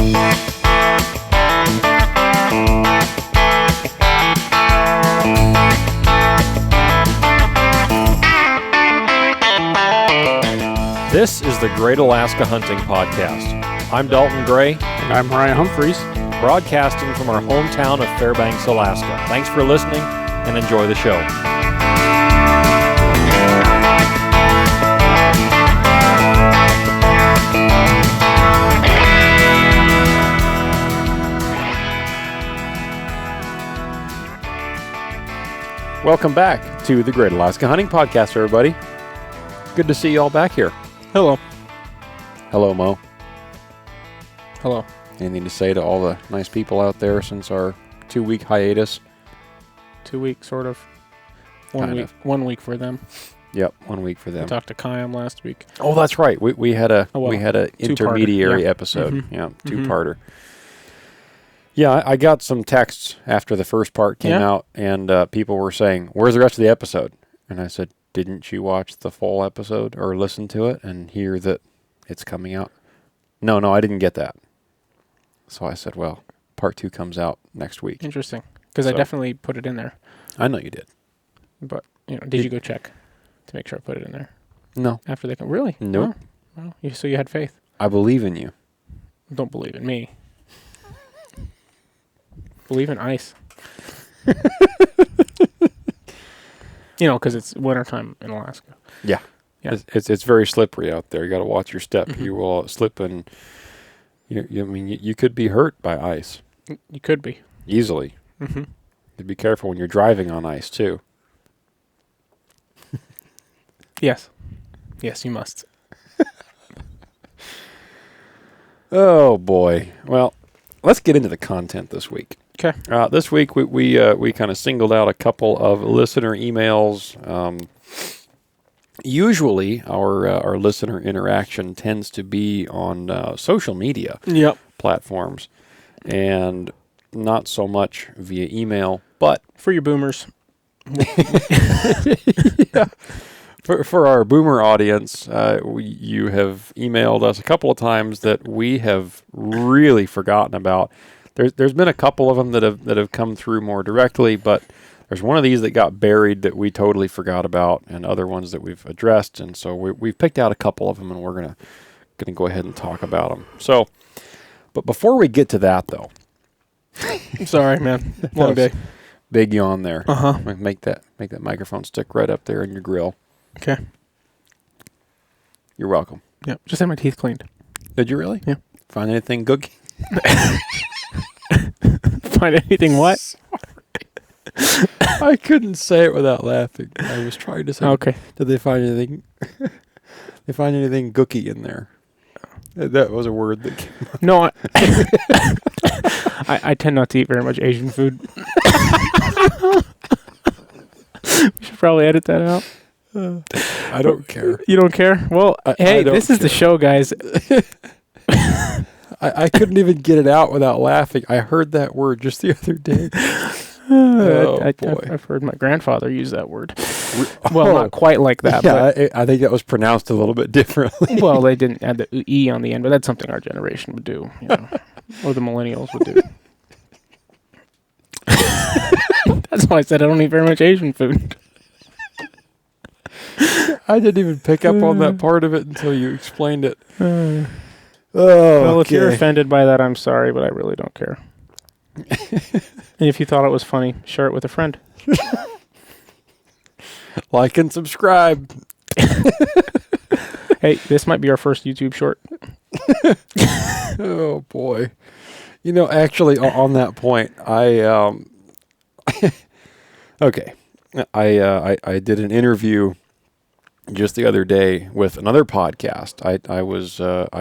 This is the Great Alaska Hunting Podcast. I'm Dalton Gray. And I'm Ryan Humphreys. Broadcasting from our hometown of Fairbanks, Alaska. Thanks for listening and enjoy the show. Welcome back to the Great Alaska Hunting Podcast, everybody. Good to see you all back here. Hello. Hello, Mo. Hello. Anything to say to all the nice people out there since our 2-week hiatus? 2 weeks, sort of. Kind of. 1 week for them. Yep, 1 week for them. I talked to Kayam last week. Oh, that's right. We had a intermediary episode. Mm-hmm. Yeah, two-parter. Yeah, I got some texts after the first part came out, and people were saying, "Where's the rest of the episode?" And I said, "Didn't you watch the full episode or listen to it and hear that it's coming out?" No, I didn't get that. So I said, "Well, part 2 comes out next week." Interesting, because I definitely put it in there. I know you did. But did you go check to make sure I put it in there? No. After they come, really? Nope. Oh, well, so you had faith. I believe in you. Don't believe in me. Believe in ice. Because it's wintertime in Alaska. Yeah. It's very slippery out there. You got to watch your step. Mm-hmm. You will slip, and you could be hurt by ice. You could be easily. Mm-hmm. Be careful when you're driving on ice too. Yes, you must. Oh boy. Well, let's get into the content this week. Okay. This week we kind of singled out a couple of listener emails. Usually our listener interaction tends to be on social media platforms, and not so much via email. But for your boomers, for our boomer audience, you have emailed us a couple of times that we have really forgotten about. There's been a couple of them that have come through more directly, but there's one of these that got buried that we totally forgot about, and other ones that we've addressed, and so we've picked out a couple of them, and we're gonna go ahead and talk about them. So, but before we get to that, though, I'm sorry, man, long day, big yawn there. Make that microphone stick right up there in your grill. Okay, you're welcome. Yeah, just had my teeth cleaned. Did you really? Yeah. Find anything good? Find anything what? Sorry. I couldn't say it without laughing. I was trying to say. Okay. Did they find anything? They find anything gooky in there? That was a word that came up. No, I tend not to eat very much Asian food. We should probably edit that out. I don't care. You don't care? Well, hey, this is the show, guys. I couldn't even get it out without laughing. I heard that word just the other day. Boy. I've heard my grandfather use that word. Well, not quite like that. Yeah, but I think that was pronounced a little bit differently. Well, they didn't add the E on the end, but that's something our generation would do, or the millennials would do. That's why I said I don't eat very much Asian food. I didn't even pick up on that part of it until you explained it. Well, if you're offended by that, I'm sorry, but I really don't care. And if you thought it was funny, share it with a friend. Like and subscribe. Hey, this might be our first YouTube short. Oh boy. Actually on that point, okay. I did an interview just the other day with another podcast. I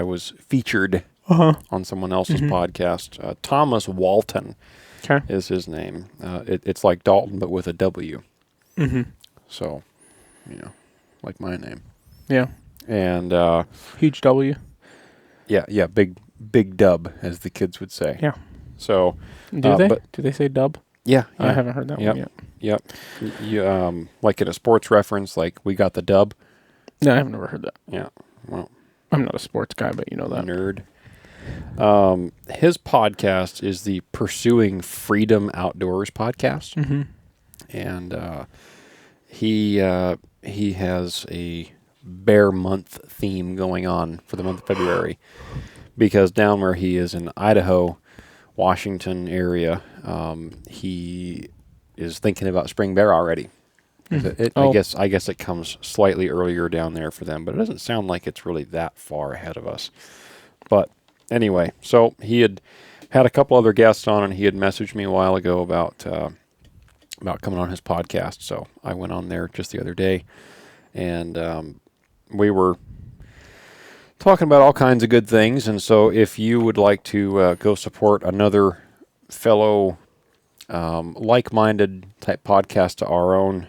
was featured on someone else's podcast. Thomas Walton is his name. It's like Dalton, but with a W. Mm-hmm. So, like my name. Yeah. And huge W. Yeah, big dub, as the kids would say. Yeah. So, do they? Do they say dub? Yeah. I haven't heard that one yet. Yep. You, like in a sports reference, like we got the dub. No, I've never heard that. Yeah. Well, I'm not a sports guy, but you know that. Nerd. His podcast is the Pursuing Freedom Outdoors podcast. Mm-hmm. And he has a bear month theme going on for the month of February, because down where he is in Idaho, Washington area, he is thinking about spring bear already. I guess it comes slightly earlier down there for them, but it doesn't sound like it's really that far ahead of us. But anyway, so he had a couple other guests on, and he had messaged me a while ago about coming on his podcast. So I went on there just the other day, and we were talking about all kinds of good things. And so if you would like to go support another fellow like-minded type podcast to our own,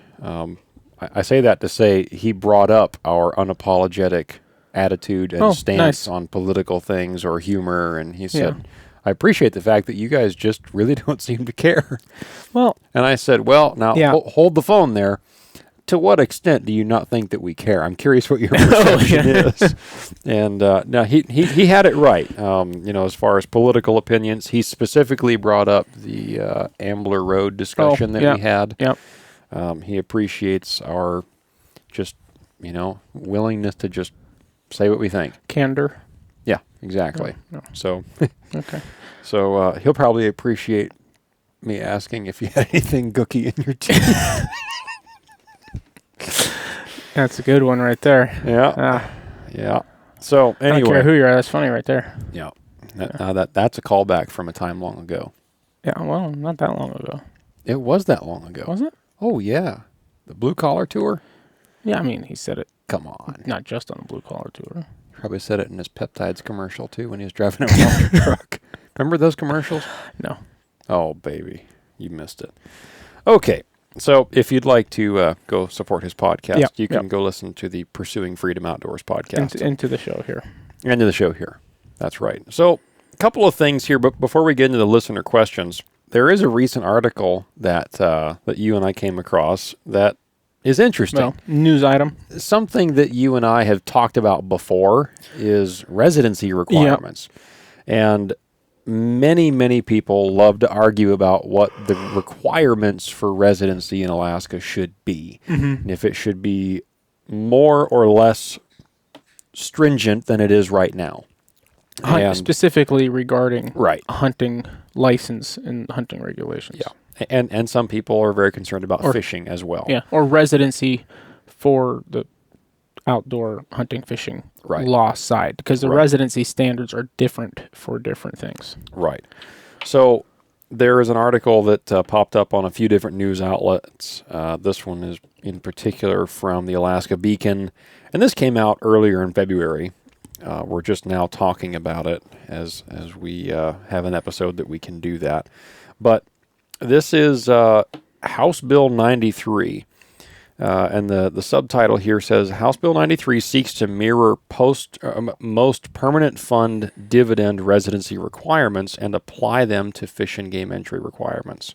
I say that to say he brought up our unapologetic attitude and stance on political things or humor, and he said, I appreciate the fact that you guys just really don't seem to care. Well, and I said, well, now hold the phone there. To what extent do you not think that we care? I'm curious what your perception is. And now he had it right. As far as political opinions, he specifically brought up the Ambler Road discussion that we had. Yep. He appreciates our just, willingness to just say what we think. Candor. Yeah, exactly. No. So, okay. So he'll probably appreciate me asking if you had anything gooky in your teeth. That's a good one right there. Yeah. Yeah. So anyway, I don't care who you are. That's funny right there. Yeah. That's a callback from a time long ago. Yeah. Well, not that long ago. It was that long ago. Was it? Oh yeah. The Blue Collar Tour. Yeah. I mean, he said it. Come on. Not just on the Blue Collar Tour. Probably said it in his Peptides commercial too when he was driving a monster truck. Remember those commercials? No. Oh baby, you missed it. Okay. So if you'd like to go support his podcast, you can go listen to the Pursuing Freedom Outdoors podcast. Into the show here. Into the show here. That's right. So a couple of things here, but before we get into the listener questions, there is a recent article that that you and I came across that is interesting. Well, news item. Something that you and I have talked about before is residency requirements. Yep. And many people love to argue about what the requirements for residency in Alaska should be. Mm-hmm. And if it should be more or less stringent than it is right now. Specifically regarding right. hunting license and hunting regulations. Yeah. And some people are very concerned about fishing as well. Yeah, or residency for the outdoor hunting fishing law side, because the residency standards are different for different things. Right. So there is an article that popped up on a few different news outlets. This one is in particular from the Alaska Beacon, and this came out earlier in February. We're just now talking about it as we have an episode that we can do that. But this is House Bill 93. And the subtitle here says, House Bill 93 seeks to mirror most permanent fund dividend residency requirements and apply them to fish and game entry requirements.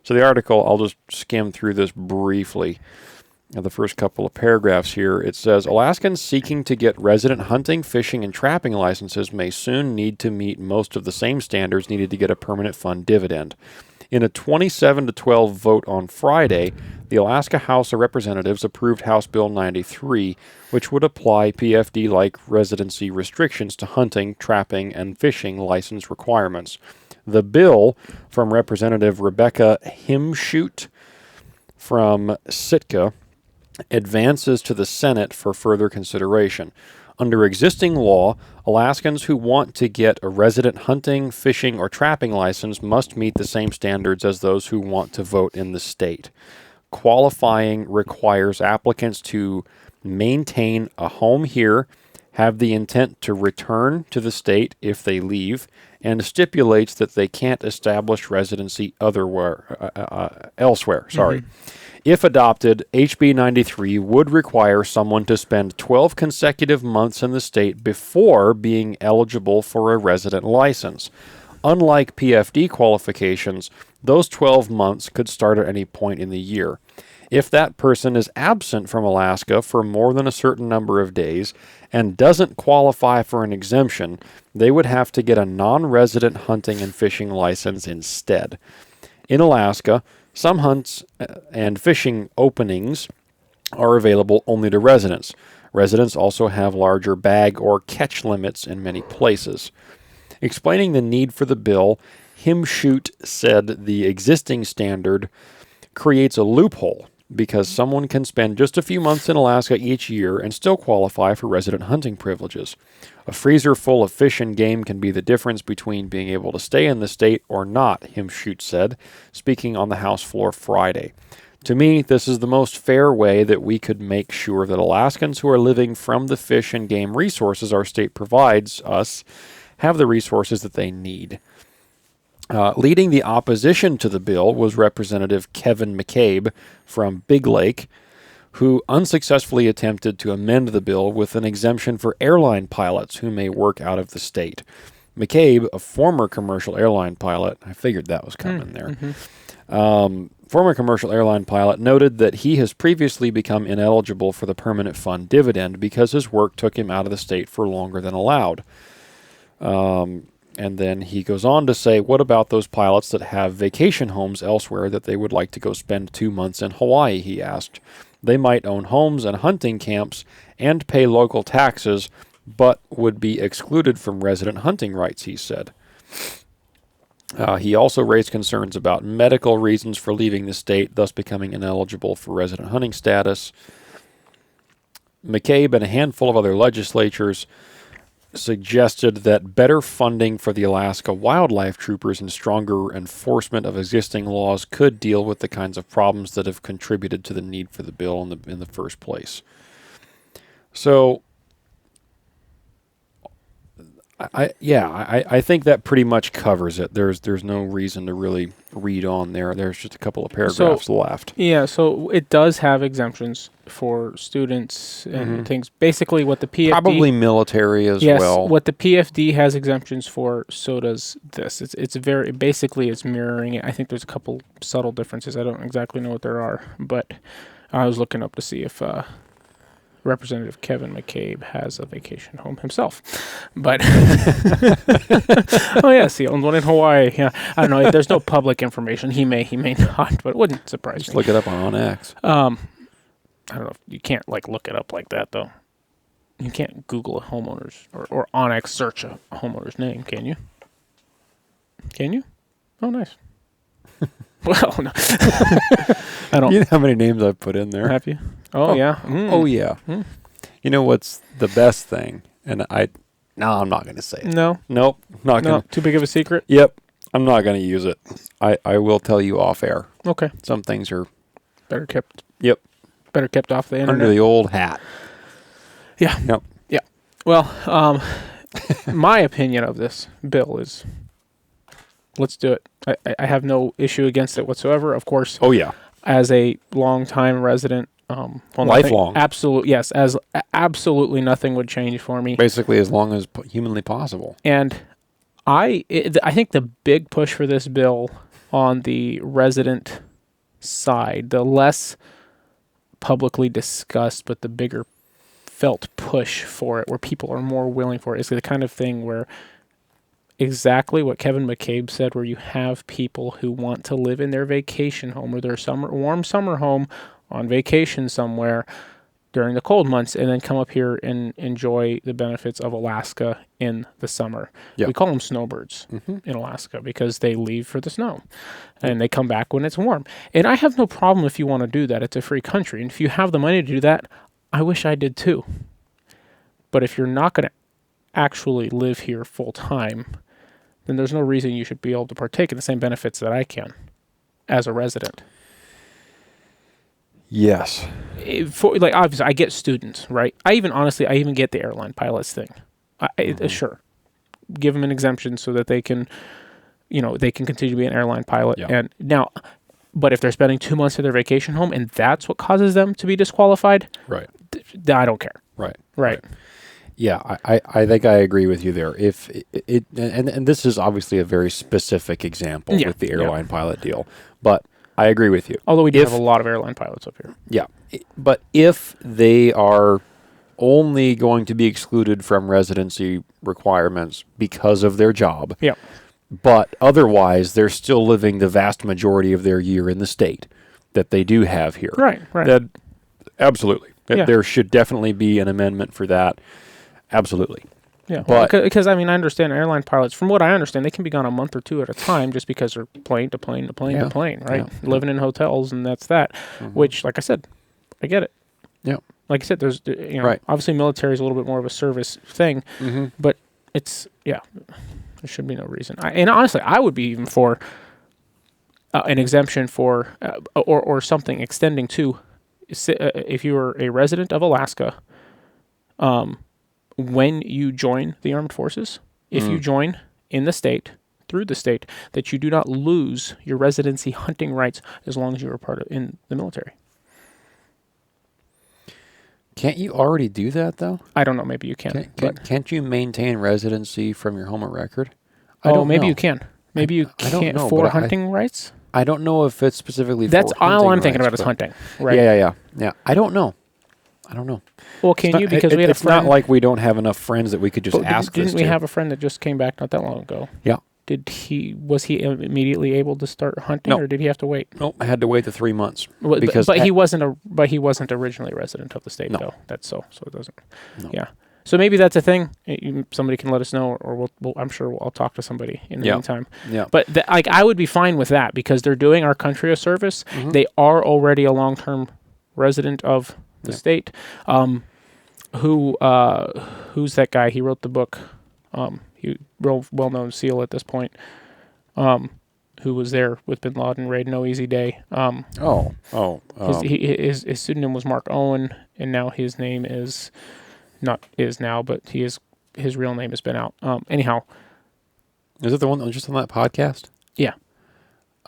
So the article, I'll just skim through this briefly. The first couple of paragraphs here, it says, Alaskans seeking to get resident hunting, fishing, and trapping licenses may soon need to meet most of the same standards needed to get a permanent fund dividend. In a 27-12 vote on Friday, the Alaska House of Representatives approved House Bill 93, which would apply PFD-like residency restrictions to hunting, trapping, and fishing license requirements. The bill from Representative Rebecca Himshoot from Sitka advances to the Senate for further consideration. Under existing law, Alaskans who want to get a resident hunting, fishing, or trapping license must meet the same standards as those who want to vote in the state. Qualifying requires applicants to maintain a home here, have the intent to return to the state if they leave, and stipulates that they can't establish residency elsewhere. Mm-hmm. If adopted, HB 93 would require someone to spend 12 consecutive months in the state before being eligible for a resident license. Unlike PFD qualifications, those 12 months could start at any point in the year. If that person is absent from Alaska for more than a certain number of days and doesn't qualify for an exemption, they would have to get a non-resident hunting and fishing license instead. In Alaska, some hunts and fishing openings are available only to residents. Residents also have larger bag or catch limits in many places. Explaining the need for the bill, Himshoot said the existing standard creates a loophole because someone can spend just a few months in Alaska each year and still qualify for resident hunting privileges. A freezer full of fish and game can be the difference between being able to stay in the state or not, Himshoot said, speaking on the House floor Friday. To me, this is the most fair way that we could make sure that Alaskans who are living from the fish and game resources our state provides us have the resources that they need. Leading the opposition to the bill was Representative Kevin McCabe from Big Lake, who unsuccessfully attempted to amend the bill with an exemption for airline pilots who may work out of the state. McCabe, a former commercial airline pilot, I figured that was coming there, former commercial airline pilot, noted that he has previously become ineligible for the permanent fund dividend because his work took him out of the state for longer than allowed. And then he goes on to say, what about those pilots that have vacation homes elsewhere that they would like to go spend 2 months in Hawaii, he asked. They might own homes and hunting camps and pay local taxes, but would be excluded from resident hunting rights, he said. He also raised concerns about medical reasons for leaving the state, thus becoming ineligible for resident hunting status. McCabe and a handful of other legislatures suggested that better funding for the Alaska wildlife troopers and stronger enforcement of existing laws could deal with the kinds of problems that have contributed to the need for the bill in the first place. So, I think that pretty much covers it. There's no reason to really read on there. There's just a couple of paragraphs left. Yeah, so it does have exemptions for students and things. Basically, what the PFD... Probably military as well. Yes, what the PFD has exemptions for, so does this. It's very... Basically, it's mirroring it. I think there's a couple subtle differences. I don't exactly know what there are, but I was looking up to see if... Representative Kevin McCabe has a vacation home himself. But, oh yes, he owns one in Hawaii. Yeah, I don't know. There's no public information. He may not, but it wouldn't surprise me. Just look it up on X. I don't know. You can't look it up like that though. You can't Google a homeowner's or Onyx search a homeowner's name, can you? Can you? Oh, nice. Well, no. I don't. You know how many names I've put in there? Have you? Oh yeah. Oh yeah. You know what's the best thing? And I'm not going to say it. No. Nope. Not going to. Too big of a secret? Yep. I'm not going to use it. I will tell you off air. Okay. Some things are better kept. Yep. Better kept off the internet. Under the old hat. Yeah. Yep. Yeah. Well, my opinion of this bill is, let's do it. I have no issue against it whatsoever. Of course. Oh yeah. As a longtime resident, lifelong. Yes. As absolutely nothing would change for me. Basically, as long as humanly possible. And I think the big push for this bill on the resident side, the less publicly discussed, but the bigger felt push for it, where people are more willing for it, is the kind of thing where exactly what Kevin McCabe said, where you have people who want to live in their vacation home or their warm summer home on vacation somewhere during the cold months and then come up here and enjoy the benefits of Alaska in the summer. Yep. We call them snowbirds in Alaska because they leave for the snow and they come back when it's warm. And I have no problem if you want to do that. It's a free country. And if you have the money to do that, I wish I did too. But if you're not going to actually live here full time, then there's no reason you should be able to partake in the same benefits that I can as a resident. Yes. Obviously, I get students, right? I even get the airline pilots thing. Sure. Give them an exemption so that they can continue to be an airline pilot. Yeah. And now, but if they're spending 2 months at their vacation home and that's what causes them to be disqualified, right? I don't care. Right. Yeah, I think I agree with you there. If it and this is obviously a very specific example with the airline pilot deal, but I agree with you. Although we do have a lot of airline pilots up here. Yeah. But if they are only going to be excluded from residency requirements because of their job, Yeah. but otherwise they're still living the vast majority of their year in the state that they do have here. Right. That, absolutely. Yeah. There should definitely be an amendment for that. Absolutely. Yeah, But because I mean, I understand airline pilots. From what I understand, they can be gone a month or two at a time, just because they're plane to plane to plane to plane, right? Yeah. Living in hotels, and that's that. Which, like I said, I get it. Yeah. Like I said, there's obviously military is a little bit more of a service thing, but it's there should be no reason. And honestly, I would be even for an exemption for or something extending to if you are a resident of Alaska. When you join the armed forces, if you join in the state, through the state, that you do not lose your residency hunting rights as long as you are part of in the military. can't you already do that, though? I don't know. Maybe you can. Can't you maintain residency from your home of record? Maybe you can. Maybe you I don't can't know, for but hunting rights. I don't know if it's specifically That's for all hunting I'm thinking rights, about is but- hunting. Right. Yeah. I don't know. Well, can you? Because we had a it's friend. not like we don't have enough friends that we could just But ask this didn't we to. have a friend that just came back not that long ago? Yeah. Was he immediately able to start hunting, No. or did he have to wait? Nope, I had to wait the 3 months. But he wasn't originally a resident of the state, No. though. That's so it doesn't. No. Yeah. So maybe that's a thing. Somebody can let us know, or I'm sure I'll talk to somebody in the meantime. Yeah. But I would be fine with that because they're doing our country a service. Mm-hmm. They are already a long-term resident of the state. Who's that guy? He wrote the book. He real well-known SEAL at this point. Who was there with Bin Laden raid? No Easy Day. His pseudonym was Mark Owen, and now his name is but his real name has been out. Anyhow, Is it the one that was just on that podcast? yeah.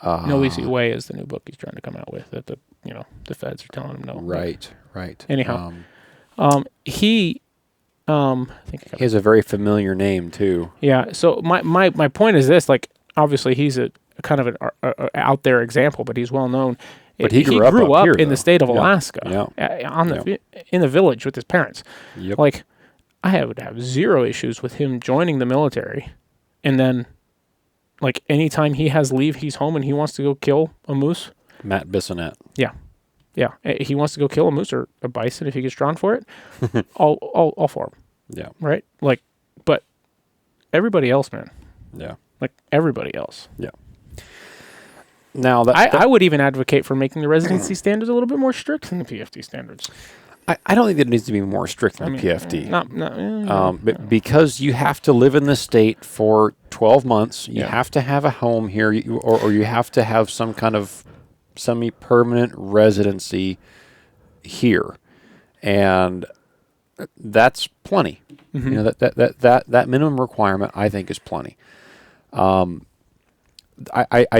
No Easy Way is the new book he's trying to come out with that the feds are telling him no. Right. Anyhow, he I think I got He has a very familiar name, too. Yeah. So my point is this: like, obviously, he's a kind of an out there example, but he's well known. But he grew up here, in the though. state of Yeah. Alaska, in the village with his parents. Yep. Like, I would have zero issues with him joining the military, and then, like, anytime he has leave, he's home and he wants to go kill a moose. Matt Bissonette. Yeah. He wants to go kill a moose or a bison if he gets drawn for it. all for him. Yeah. Right? Like, but everybody else, man. Yeah. Like, everybody else. Yeah. Now, I would even advocate for making the residency standards a little bit more strict than the PFD standards. I don't think that it needs to be more strict than the PFD. But Because you have to live in the state for 12 months. You Yeah. have to have a home here, or you have to have some kind of semi-permanent residency here. And that's plenty. Mm-hmm. You know, that minimum requirement, I think, is plenty. I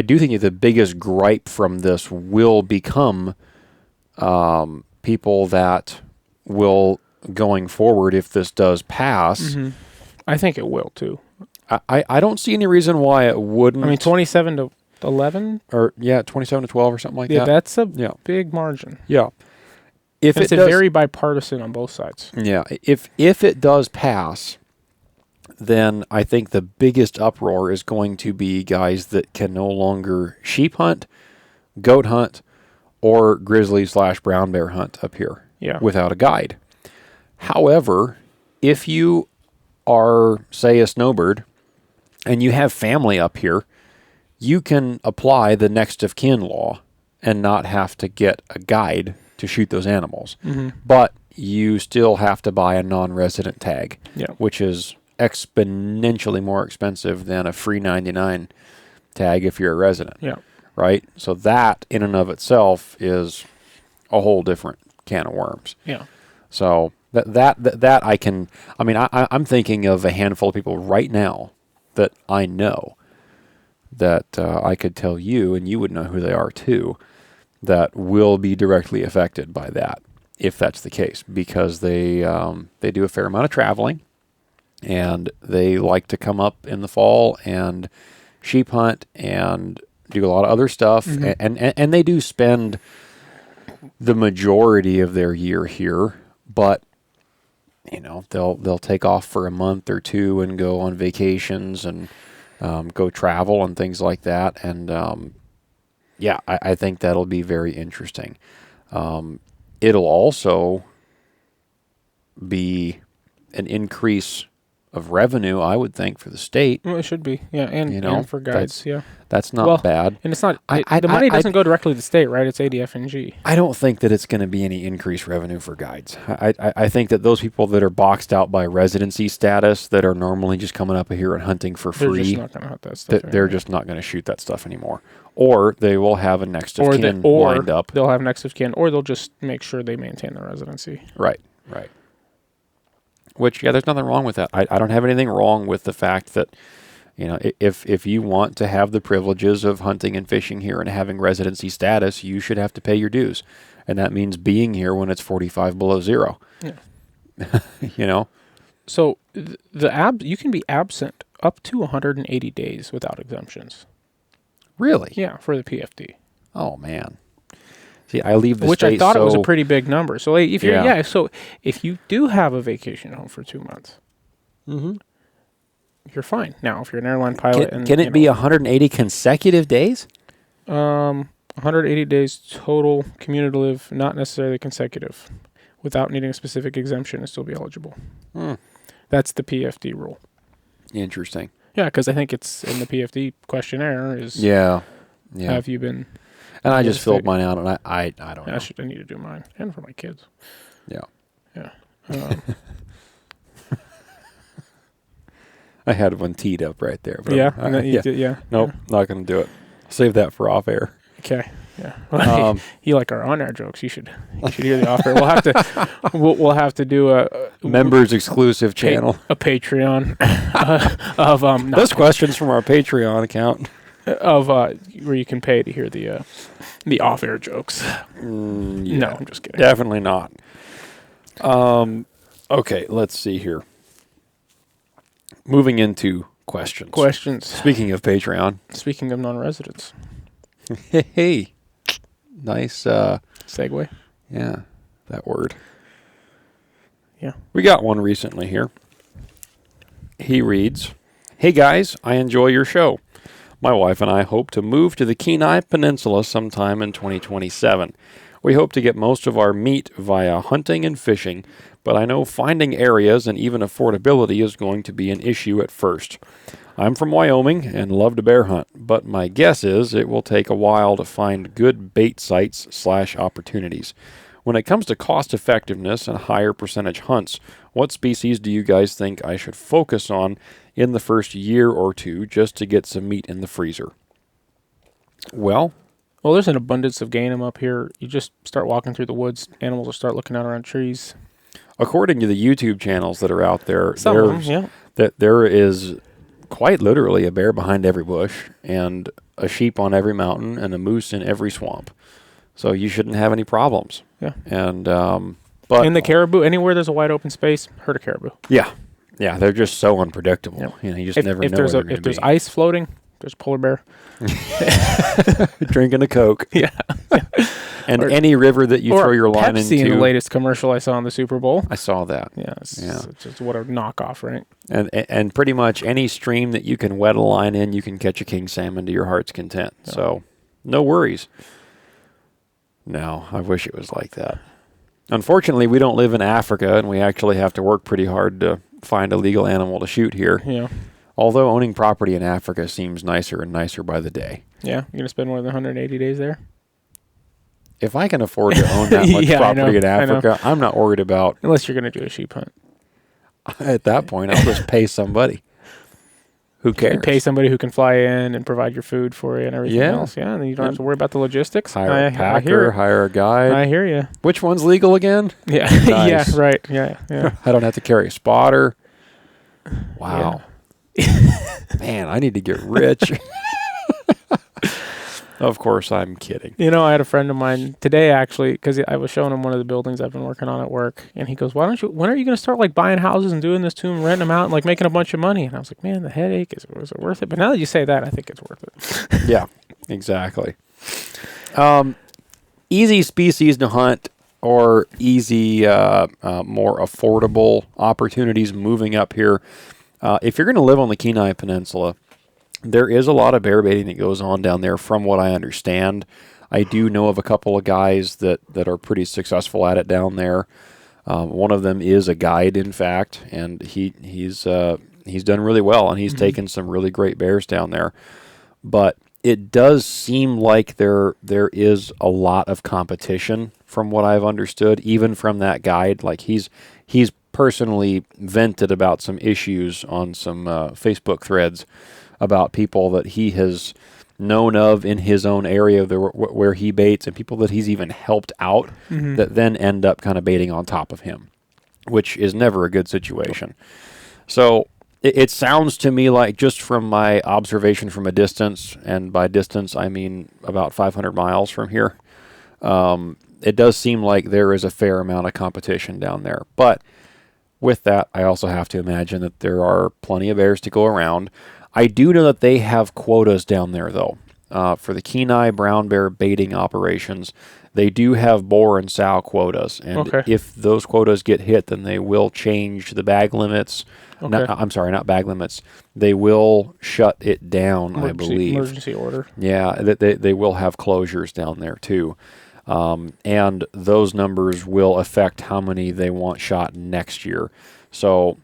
do think that the biggest gripe from this will become people that will, going forward, if this does pass. Mm-hmm. I think it will too. I don't see any reason why it wouldn't. I mean, 27 to 11. 27 to 12 or something like that. That's a big margin. Yeah. If It's it does, very bipartisan on both sides. yeah. If it does pass, then I think the biggest uproar is going to be guys that can no longer sheep hunt, goat hunt, or grizzly/brown bear hunt up here without a guide. However, if you are, say, a snowbird and you have family up here, you can apply the next of kin law and not have to get a guide to shoot those animals. Mm-hmm. But you still have to buy a non-resident tag, which is exponentially more expensive than a free 99 tag if you're a resident. Yeah. Right? So that in and of itself is a whole different can of worms. Yeah. So that I can, I mean, I'm thinking of a handful of people right now that I know that I could tell you, and you would know who they are too, that will be directly affected by that, if that's the case, because they do a fair amount of traveling, and they like to come up in the fall and sheep hunt and do a lot of other stuff, and they do spend the majority of their year here, but they'll take off for a month or two and go on vacations and go travel and things like that. And I think that'll be very interesting. It'll also be an increase of revenue, I would think, for the state. Well, it should be, yeah, and for guides, That's not bad. And it's not, the money doesn't go directly to the state, right? It's ADF&G. I don't think that it's going to be any increased revenue for guides. I think that those people that are boxed out by residency status that are normally just coming up here and hunting for free, they're just not going to hunt that stuff. They're just not going to shoot that stuff anymore. Or they will have a next of kin lined up. They'll have next of kin, or they'll just make sure they maintain their residency. Right. Which, there's nothing wrong with that. I don't have anything wrong with the fact that, if you want to have the privileges of hunting and fishing here and having residency status, you should have to pay your dues. And that means being here when it's 45 below zero. Yeah. So you can be absent up to 180 days without exemptions. Really? Yeah, for the PFD. Oh, man. See, I leave the Which state I thought it was a pretty big number. So if you're so if you do have a vacation home for 2 months, you're fine. Now, if you're an airline pilot, can it be 180 consecutive days? 180 days total, cumulative, not necessarily consecutive, without needing a specific exemption to still be eligible. That's the PFD rule. Interesting. Yeah, because I think it's in the PFD questionnaire. Have you been? And I just filled mine out, and I don't know. I need to do mine, and for my kids. Yeah. I had one teed up right there. But Nope, not going to do it. Save that for off air. Okay. Yeah. You like our on air jokes? You should hear the off air. We'll have to do a members exclusive channel, a Patreon of those questions from our Patreon account. Of where you can pay to hear the off-air jokes. No, I'm just kidding. Definitely not. Okay, let's see here. Moving into questions. Speaking of Patreon. Speaking of non-residents. Hey. Nice segue. Yeah, that word. Yeah. We got one recently here. He reads, "Hey guys, I enjoy your show. My wife and I hope to move to the Kenai Peninsula sometime in 2027. We hope to get most of our meat via hunting and fishing, but I know finding areas and even affordability is going to be an issue at first. I'm from Wyoming and love to bear hunt, but my guess is it will take a while to find good bait sites / opportunities. When it comes to cost effectiveness and higher percentage hunts, what species do you guys think I should focus on in the first year or two just to get some meat in the freezer?" Well, there's an abundance of game up here. You just start walking through the woods, animals will start looking out around trees. According to the YouTube channels that are out there, that there is quite literally a bear behind every bush and a sheep on every mountain and a moose in every swamp. So you shouldn't have any problems. Yeah. And but in the caribou, anywhere there's a wide open space, herd of caribou. Yeah. Yeah, they're just so unpredictable. Yep. You just never know where they're going to be. If there's ice floating, there's a polar bear. Drinking a Coke. Yeah. And any river that you throw your line Pepsi into. In the latest commercial I saw in the Super Bowl. I saw that. Yeah. It's just what a knockoff, right? And pretty much any stream that you can wet a line in, you can catch a king salmon to your heart's content. Yeah. So, no worries. No, I wish it was like that. Unfortunately, we don't live in Africa, and we actually have to work pretty hard to find a legal animal to shoot here. Yeah. Although owning property in Africa seems nicer and nicer by the day. Yeah? You're going to spend more than 180 days there? If I can afford to own that much property in Africa, I'm not worried about... Unless you're going to do a sheep hunt. At that point, I'll just pay somebody. Who cares? And pay somebody who can fly in and provide your food for you and everything else. Yeah, and then you don't have to worry about the logistics. Hire a packer, hire a guide. I hear you. Which one's legal again? Yeah, Nice. Yeah, right. Yeah. I don't have to carry a spotter. Wow. Man, I need to get rich. Of course, I'm kidding. I had a friend of mine today, actually, because I was showing him one of the buildings I've been working on at work, and he goes, when are you going to start, buying houses and doing this to them, renting them out, and, making a bunch of money? And I was like, man, the headache, was it worth it? But now that you say that, I think it's worth it. Yeah. Exactly. Easy species to hunt or easy, more affordable opportunities moving up here. If you're going to live on the Kenai Peninsula, there is a lot of bear baiting that goes on down there from what I understand. I do know of a couple of guys that are pretty successful at it down there. One of them is a guide, in fact, and he's done really well, and he's taken some really great bears down there. But it does seem like there is a lot of competition from what I've understood, even from that guide. Like he's personally vented about some issues on some Facebook threads about people that he has known of in his own area where he baits, and people that he's even helped out that then end up kind of baiting on top of him, which is never a good situation. So it sounds to me like, just from my observation from a distance, and by distance I mean about 500 miles from here, it does seem like there is a fair amount of competition down there. But with that, I also have to imagine that there are plenty of bears to go around. I do know that they have quotas down there, though. For the Kenai brown bear baiting operations, they do have boar and sow quotas. And if those quotas get hit, then they will change the bag limits. I'm sorry, not bag limits. They will shut it down, I believe. Emergency order. Yeah, they will have closures down there, too. And those numbers will affect how many they want shot next year. So...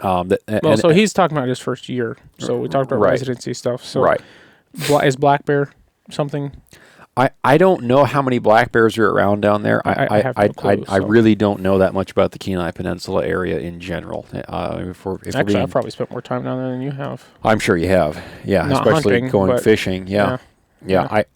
so he's talking about his first year. So we talked about residency stuff. So is black bear something? I don't know how many black bears are around down there. I really don't know that much about the Kenai Peninsula area in general. Actually, I've probably spent more time down there than you have. I'm sure you have. Yeah, not especially hunting, going fishing. Yeah.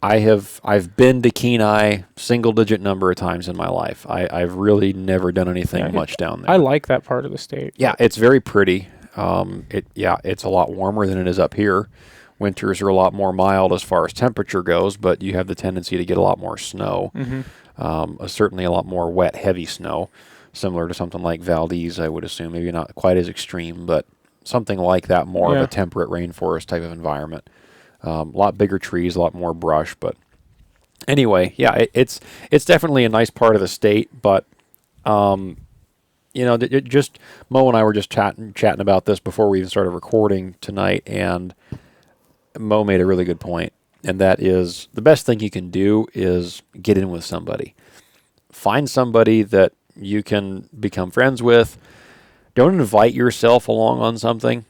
I've been to Kenai single-digit number of times in my life. I've really never done anything much down there. I like that part of the state. Yeah, it's very pretty. It's a lot warmer than it is up here. Winters are a lot more mild as far as temperature goes, but you have the tendency to get a lot more snow. Certainly a lot more wet, heavy snow, similar to something like Valdez, I would assume. Maybe not quite as extreme, but something like that, more of a temperate rainforest type of environment. A lot bigger trees, a lot more brush, but anyway, it's definitely a nice part of the state. But just Mo and I were just chatting about this before we even started recording tonight, and Mo made a really good point, and that is the best thing you can do is get in with somebody. Find somebody that you can become friends with. Don't invite yourself along on something,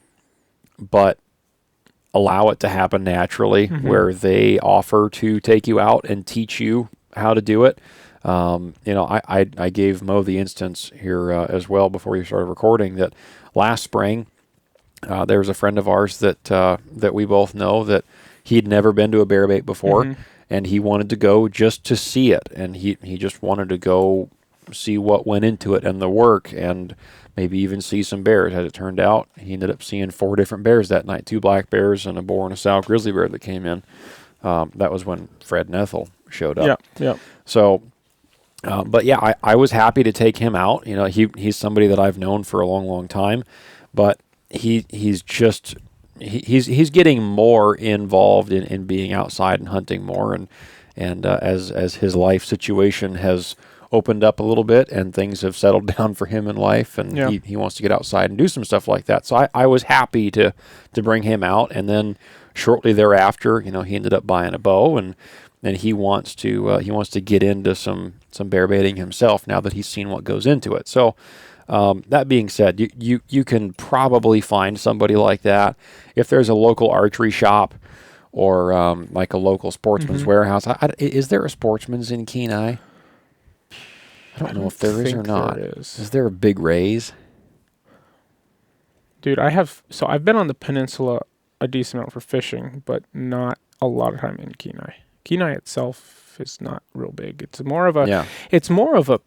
but allow it to happen naturally, where they offer to take you out and teach you how to do it. I gave Mo the instance here as well before we started recording that last spring there was a friend of ours that we both know that he'd never been to a bear bait before, and he wanted to go just to see it, and he just wanted to go see what went into it and the work, and maybe even see some bears. As it turned out, he ended up seeing 4 different bears that night, 2 black bears and a boar and a sow grizzly bear that came in. That was when Fred and Ethel showed up. Yeah. So, but yeah, I was happy to take him out. He's somebody that I've known for a long, long time, but he's getting more involved in being outside and hunting more, and as his life situation has opened up a little bit and things have settled down for him in life, and he wants to get outside and do some stuff like that. So I was happy to bring him out, and then shortly thereafter, he ended up buying a bow, and he wants to get into some bear baiting himself now that he's seen what goes into it. So that being said, you can probably find somebody like that if there's a local archery shop or like a local Sportsman's Warehouse. Is there a Sportsman's in Kenai? I don't know if there is or not. Is there a Big Ray's? Dude, I've been on the peninsula a decent amount for fishing, but not a lot of time in Kenai. Kenai itself is not real big. It's more of a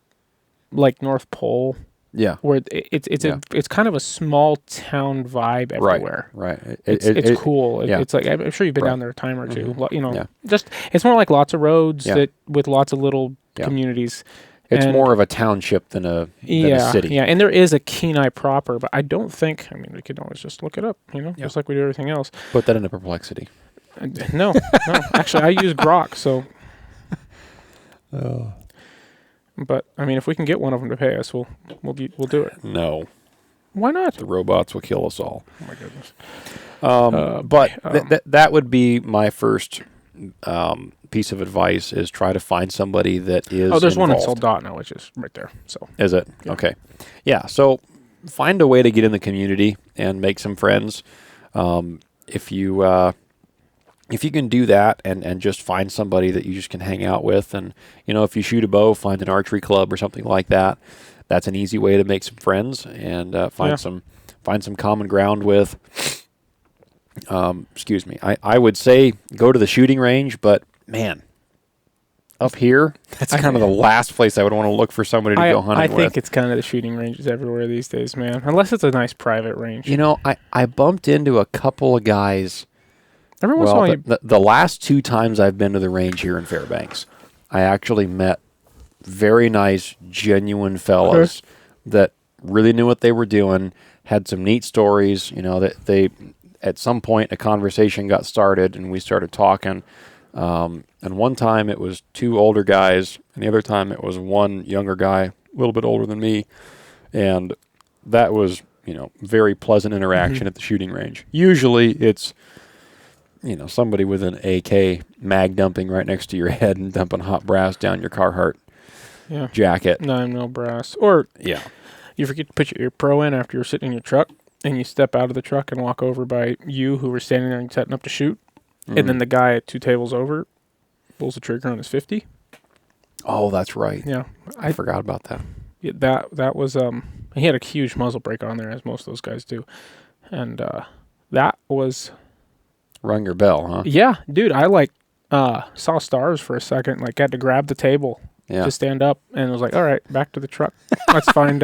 like North Pole. Yeah, where it's kind of a small town vibe everywhere. Right. It's cool. It's like, I'm sure you've been down there a time or two. Just it's more like lots of roads that with lots of little communities. It's more of a township than a city. Yeah, and there is a Kenai proper, but I don't think. I mean, we could always just look it up. Just like we do everything else. Put that into perplexity. No, no. Actually, I use Grok, so. Oh. But I mean, if we can get one of them to pay us, we'll do it. No, Why not? the robots will kill us all. Oh my goodness. But that would be my first piece of advice: is try to find somebody that is. Oh, there's one in involved. Soldotna, which is right there. So. Is it? Yeah. Okay. Yeah. So find a way to get in the community and make some friends. If you can do that and just find somebody that you just can hang out with, and if you shoot a bow, find an archery club or something like that. That's an easy way to make some friends and find some common ground with. Excuse me. I would say go to the shooting range, but man, up here, that's kind of the last place I would want to look for somebody to go hunting with. I think it's kind of the shooting ranges everywhere these days, man. Unless it's a nice private range. I bumped into a couple of guys. Every once in a while, the last 2 times I've been to the range here in Fairbanks, I actually met very nice, genuine fellows that really knew what they were doing, had some neat stories. That they, at some point, a conversation got started and we started talking. And one time it was 2 older guys, and the other time it was one younger guy, a little bit older than me. And that was, very pleasant interaction at the shooting range. Usually it's, somebody with an AK mag dumping right next to your head and dumping hot brass down your Carhartt jacket. 9mm brass. Or yeah, you forget to put your ear pro in after you're sitting in your truck, and you step out of the truck and walk over by you who were standing there and setting up to shoot. And then the guy at 2 tables over pulls the trigger on his 50. Oh, that's right. Yeah. I forgot about that. Yeah, that was, he had a huge muzzle brake on there, as most of those guys do. And that was... Rung your bell, huh? Yeah, dude, I saw stars for a second, had to grab the table to stand up, and was like, all right, back to the truck. Let's find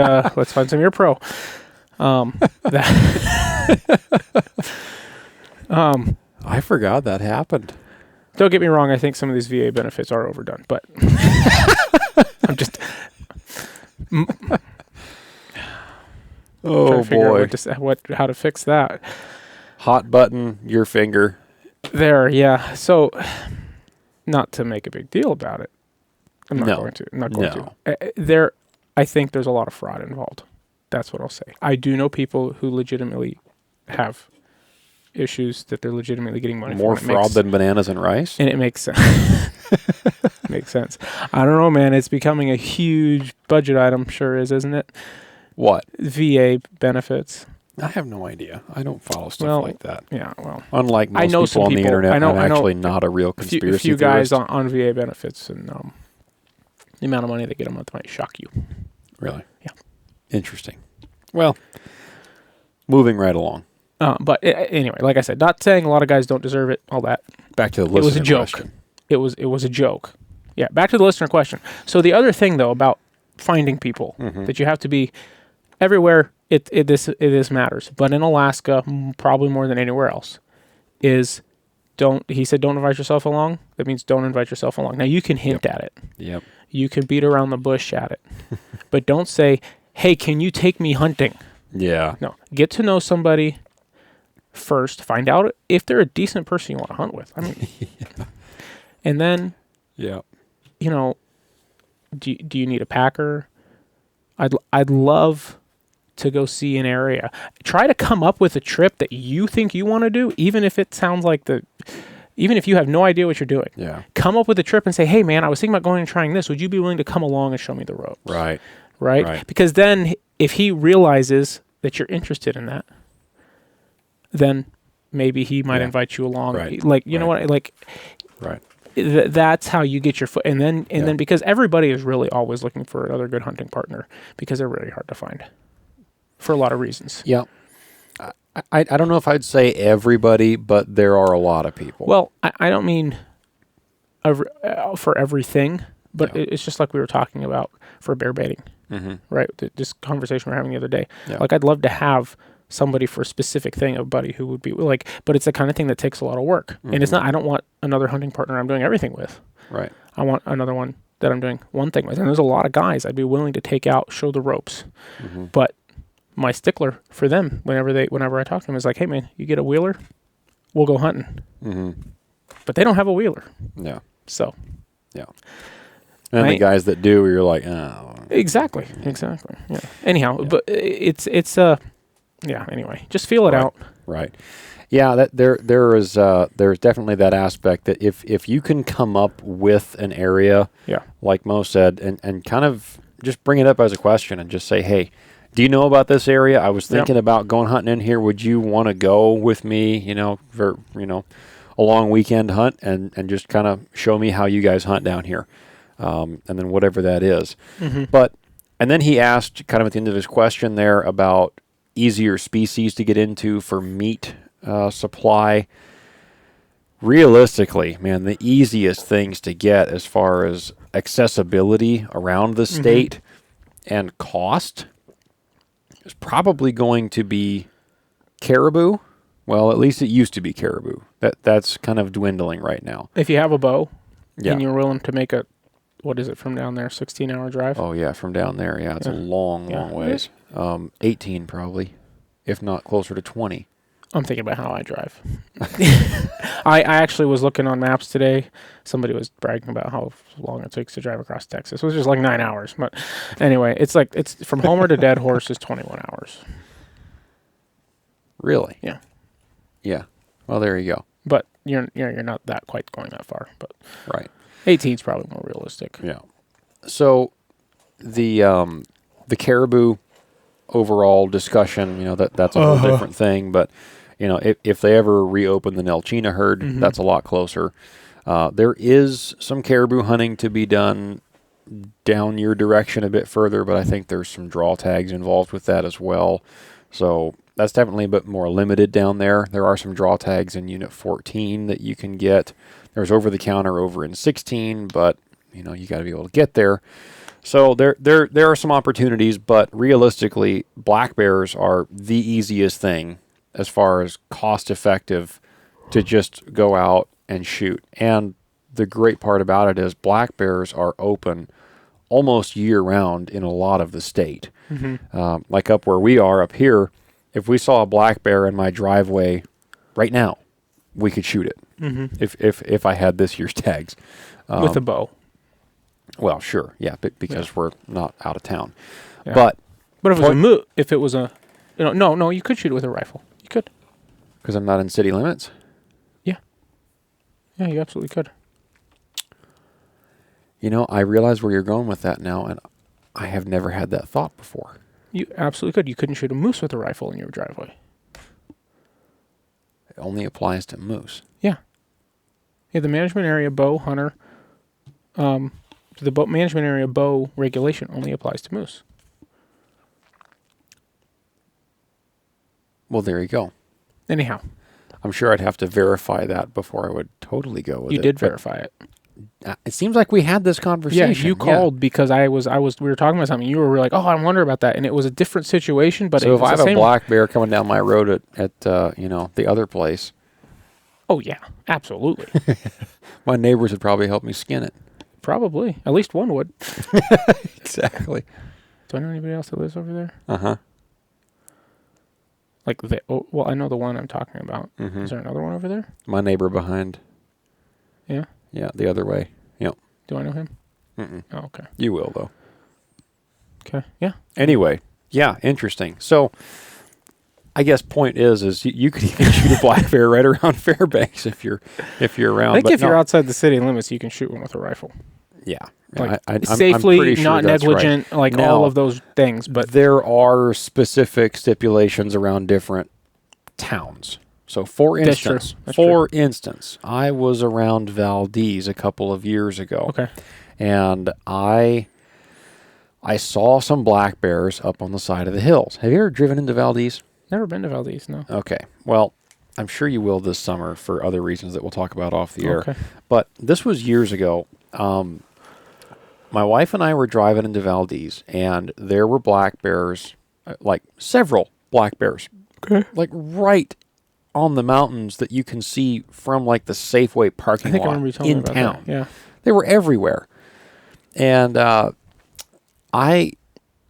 some ear pro. I forgot that happened. Don't get me wrong. I think some of these VA benefits are overdone, but I'm just oh trying to figure boy, out how to fix that. Hot button, your finger. There, yeah. So, not to make a big deal about it. I'm not going to. I'm not going to. I think there's a lot of fraud involved. That's what I'll say. I do know people who legitimately have issues that they're legitimately getting money more for. More fraud than bananas and rice? And it makes sense. Makes sense. I don't know, man. It's becoming a huge budget item. Sure is, isn't it? What? VA benefits. I have no idea. I don't follow stuff like that. Yeah, well. Unlike most people on the internet, I'm actually not a real conspiracy theorist. A few guys on VA benefits, and the amount of money they get a month might shock you. Really? Yeah. Interesting. Well, moving right along. But anyway, like I said, not saying a lot of guys don't deserve it, all that. Back to the listener question. It was a joke. It was a joke. Yeah, back to the listener question. So the other thing, though, about finding people, that you have to be everywhere, this matters. But in Alaska, probably more than anywhere else, don't invite yourself along. That means don't invite yourself along. Now, you can hint at it. Yep. You can beat around the bush at it. But don't say, hey, can you take me hunting? Yeah. No. Get to know somebody first. Find out if they're a decent person you want to hunt with. I mean, and then, do you need a packer? I'd love to go see an area. Try to come up with a trip that you think you want to do, even if it sounds like even if you have no idea what you're doing. Yeah. Come up with a trip and say, hey, man, I was thinking about going and trying this. Would you be willing to come along and show me the ropes? Right? Because then if he realizes that you're interested in that, then maybe he might invite you along. Right. You know what? Right. That's how you get your foot. And then because everybody is really always looking for another good hunting partner, because they're really hard to find for a lot of reasons. Yeah. I don't know if I'd say everybody, but there are a lot of people. Well, I don't mean for everything, but it's just like we were talking about for bear baiting, right? This conversation we were having the other day. Yeah. Like, I'd love to have somebody for a specific thing, a buddy who would be like, but it's the kind of thing that takes a lot of work. And it's not, I don't want another hunting partner I'm doing everything with. Right. I want another one that I'm doing one thing with. And there's a lot of guys I'd be willing to take out, show the ropes. But my stickler for them, whenever I talk to them, is like, hey man, you get a wheeler, we'll go hunting. but they don't have a wheeler. Yeah. So. Yeah. And the guys that do, you're like, oh. Exactly. Yeah. Anyhow, but it's yeah. Anyway, just feel it out. Right. Yeah. That there's definitely that aspect that if you can come up with an area, like Mo said, and kind of just bring it up as a question and just say, hey, do you know about this area? I was thinking about going hunting in here. Would you want to go with me? For a long weekend hunt and just kind of show me how you guys hunt down here. And then whatever that is. Mm-hmm. And then he asked kind of at the end of his question there about easier species to get into for meat supply. Realistically, man, the easiest things to get as far as accessibility around the state and cost is probably going to be caribou. Well, at least it used to be caribou. That's kind of dwindling right now. If you have a bow and you're willing to make what is it from down there? 16-hour drive? Oh, yeah, from down there. Yeah, it's a long ways. 18 probably, if not closer to 20. I'm thinking about how I drive. I actually was looking on maps today. Somebody was bragging about how long it takes to drive across Texas. It was just like 9 hours. But anyway, it's from Homer to Dead Horse is 21 hours. Really? Yeah. Yeah. Well, there you go. But you're not that quite going that far. But right. 18 is probably more realistic. Yeah. So the caribou overall discussion, that's a whole different thing. But if they ever reopen the Nelchina herd, that's a lot closer. There is some caribou hunting to be done down your direction a bit further, but I think there's some draw tags involved with that as well. So that's definitely a bit more limited down there. There are some draw tags in Unit 14 that you can get. There's over-the-counter over in 16, but, you got to be able to get there. So there are some opportunities, but realistically, black bears are the easiest thing as far as cost-effective to just go out and shoot. And the great part about it is black bears are open almost year-round in a lot of the state. Like up where we are up here, if we saw a black bear in my driveway right now, we could shoot it if I had this year's tags. With a bow. Well, sure, yeah, because we're not out of town. Yeah. But if it was a no, you could shoot it with a rifle. You could. Because I'm not in city limits? Yeah. Yeah, you absolutely could. I realize where you're going with that now, and I have never had that thought before. You absolutely could. You couldn't shoot a moose with a rifle in your driveway. It only applies to moose. Yeah. Yeah, the management area bow hunter, the management area bow regulation only applies to moose. Well, there you go. Anyhow. I'm sure I'd have to verify that before I would totally go with it. You did verify it. It seems like we had this conversation. Yeah, you called because we were talking about something. You were like, oh, I wonder about that. And it was a different situation. But so if I have a black bear coming down my road at the other place. Oh, yeah, absolutely. My neighbors would probably help me skin it. Probably. At least one would. Exactly. Do I know anybody else that lives over there? Uh-huh. I know the one I'm talking about. Is there another one over there? My neighbor behind. Yeah? Yeah, the other way. Yep. Do I know him? Mm-mm. Oh, okay. You will, though. Okay, yeah. Anyway, yeah, interesting. So, I guess point is you could even shoot a black bear right around Fairbanks if you're around. I think if you're outside the city limits, you can shoot one with a rifle. Yeah. Safely, I'm pretty sure not negligent, right. All of those things. But there are specific stipulations around different towns. So, for instance, I was around Valdez a couple of years ago. Okay. And I saw some black bears up on the side of the hills. Have you ever driven into Valdez? Never been to Valdez, no. Okay. Well, I'm sure you will this summer for other reasons that we'll talk about off the air. Okay. But this was years ago. My wife and I were driving into Valdez, and there were black bears, several black bears, right on the mountains that you can see from the Safeway parking lot in town. That. Yeah. They were everywhere. And I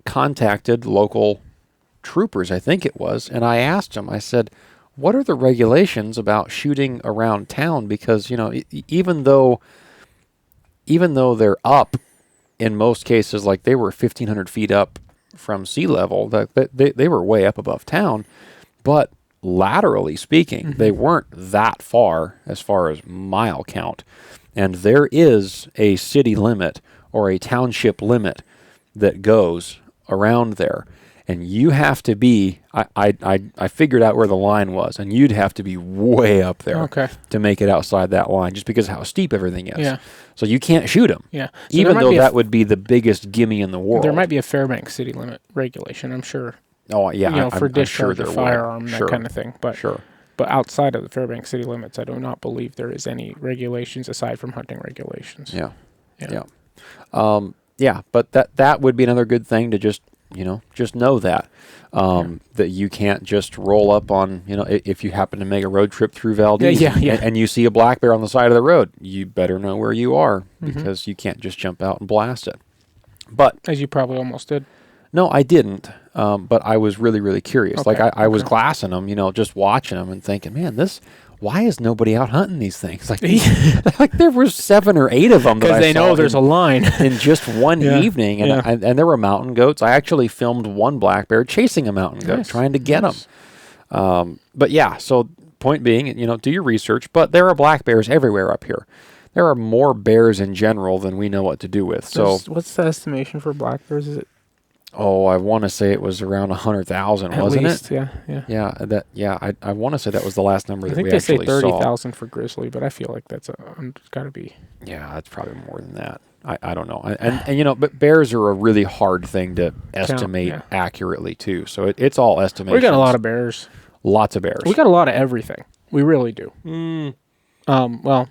contacted local troopers, I think it was, and I asked them, I said, what are the regulations about shooting around town? Because, you know, even though they're up in most cases, like they were 1,500 feet up from sea level, they were way up above town, but laterally speaking, they weren't that far as mile count. And there is a city limit or a township limit that goes around there. And you have to be, I figured out where the line was, and you'd have to be way up there to make it outside that line, just because of how steep everything is. Yeah. So you can't shoot them. Yeah. So even though that would be the biggest gimme in the world. There might be a Fairbanks city limit regulation, I'm sure. Oh, yeah. You know, for discharge of firearm, that kind of thing. But sure. But outside of the Fairbanks city limits, I do not believe there is any regulations aside from hunting regulations. Yeah. Yeah. But that would be another good thing to just know that. That you can't just roll up on, if you happen to make a road trip through Valdez and you see a black bear on the side of the road, you better know where you are, because you can't just jump out and blast it. But as you probably almost did. No, I didn't. But I was really, really curious. Okay. Like I was glassing them, just watching them and thinking, man, why is nobody out hunting these things? Like there were 7 or 8 of them that I saw. Because they know there's a line in just one evening, and there were mountain goats. I actually filmed one black bear chasing a mountain goat, trying to get him. But yeah, so point being, do your research. But there are black bears everywhere up here. There are more bears in general than we know what to do with. So what's the estimation for black bears? Is it? Oh, I want to say it was around 100,000, wasn't it? Yeah. I want to say that was the last number that we actually saw. I think they say 30,000 for grizzly, but I feel like that's got to be. Yeah, that's probably more than that. I don't know. And but bears are a really hard thing to estimate accurately too. So it's all estimations. We got a lot of bears. Lots of bears. We got a lot of everything. We really do. Well,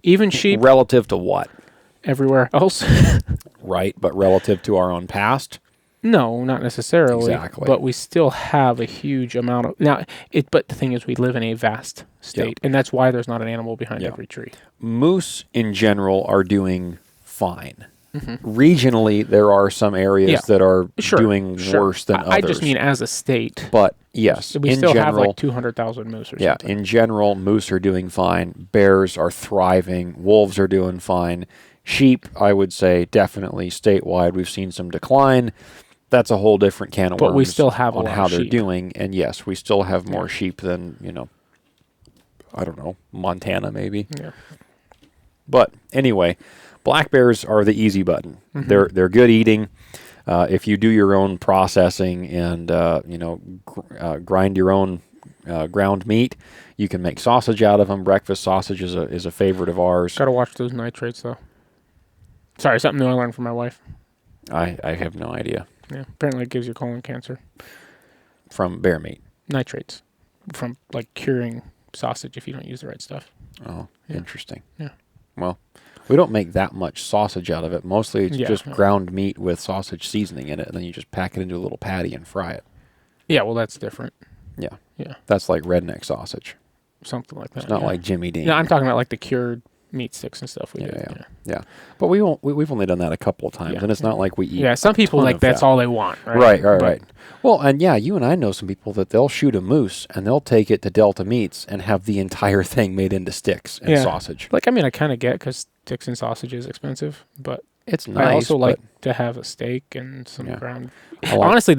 even sheep. Relative to what? Everywhere else. Right, but relative to our own past? No, not necessarily. Exactly. But we still have a huge amount of... Now, but the thing is, we live in a vast state, and that's why there's not an animal behind every tree. Moose, in general, are doing fine. Regionally, there are some areas that are doing worse than others. I just mean as a state. But, yes, we still have like 200,000 moose or something. Yeah, in general, moose are doing fine. Bears are thriving. Wolves are doing fine. Sheep, I would say, definitely statewide, we've seen some decline. That's a whole different can of worms. But we still have on how they're sheep. doing. And yes, we still have more sheep than, I don't know, Montana maybe. Yeah. But anyway, black bears are the easy button. They're good eating. If you do your own processing and grind your own ground meat, you can make sausage out of them. Breakfast sausage is a favorite of ours. Got to watch those nitrates though. Sorry, something new I learned from my wife. I have no idea. Yeah, apparently it gives you colon cancer. From bear meat. Nitrates. From like curing sausage if you don't use the right stuff. Oh, interesting. Yeah. Well, we don't make that much sausage out of it. Mostly it's just ground meat with sausage seasoning in it, and then you just pack it into a little patty and fry it. Yeah, well, that's different. Yeah. Yeah. That's like redneck sausage. Something like that. It's not like Jimmy Dean. No, I'm talking about like the cured meat sticks and stuff we do. Yeah. But we've only done that a couple of times, and it's not like we eat. Yeah, some people like that's all they want, right? Right. Well, and you and I know some people that they'll shoot a moose and they'll take it to Delta Meats and have the entire thing made into sticks and sausage. Like, I mean, I kind of get because sticks and sausage is expensive, but it's nice. I also like to have a steak and some ground. Honestly,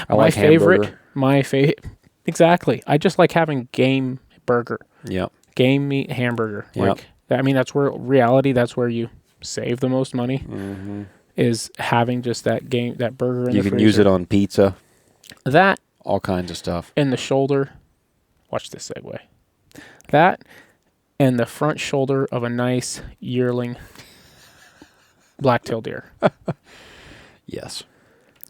my favorite. Exactly. I just like having game burger. Yep. Game meat hamburger. Yep. I mean, that's where that's where you save the most money. Is having just that burger in the freezer. You can use it on pizza. That. All kinds of stuff. And the shoulder. Watch this segue. That and the front shoulder of a nice yearling black-tailed deer. Yes.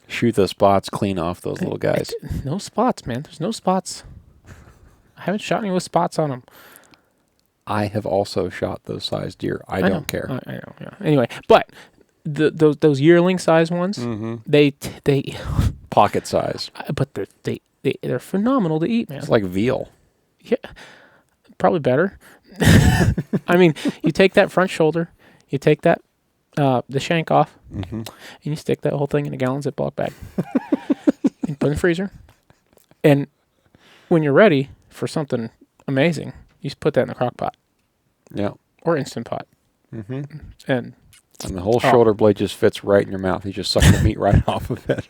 Shoot the spots, clean off those little guys. No spots, man. There's no spots. I haven't shot any with spots on them. I have also shot those size deer. I don't care. I know. Yeah. Anyway, but those yearling size ones, they pocket size. But they're phenomenal to eat, man. It's like veal. Yeah, probably better. I mean, you take that front shoulder, you take that the shank off, and you stick that whole thing in a gallon Ziploc bag, and put it in the freezer. And when you're ready, for something amazing, you just put that in the crock pot Yeah. or Instant Pot. Mm-hmm. And the whole shoulder blade just fits right in your mouth. You just suck the meat right off of it.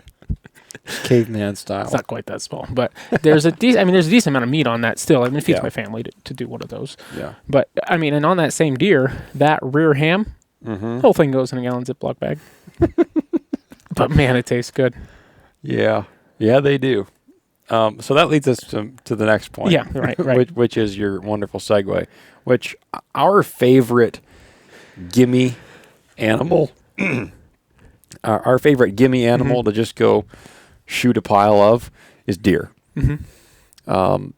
Caveman style. It's not quite that small, but there's a there's a decent amount of meat on that still. I mean, it feeds Yeah. my family to do one of those. Yeah. But I mean, and on that same deer, that rear ham, Mm-hmm. the whole thing goes in a gallon Ziploc bag. But man, it tastes good. Yeah. Yeah, they do. So that leads us to the next point. Yeah, right. which is your wonderful segue, which our favorite gimme animal, our favorite gimme animal to just go shoot a pile of is deer. Mm-hmm.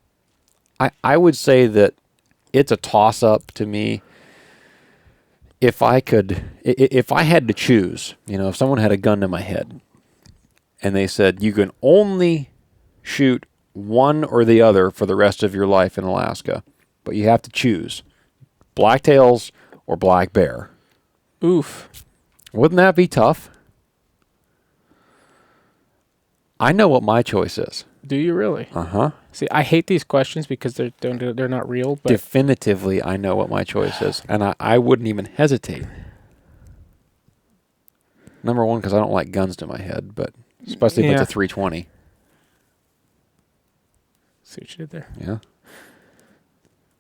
I would say that it's a toss-up to me. If I had to choose, if someone had a gun to my head and they said, you can only shoot one or the other for the rest of your life in Alaska, but you have to choose blacktails or black bear. Oof. Wouldn't that be tough? I know what my choice is. Do you really? Uh-huh. See, I hate these questions because they're not real. But Definitively, I know what my choice is, and I wouldn't even hesitate. Number one, because I don't like guns to my head, but especially if it's a 320. See what you did there. Yeah.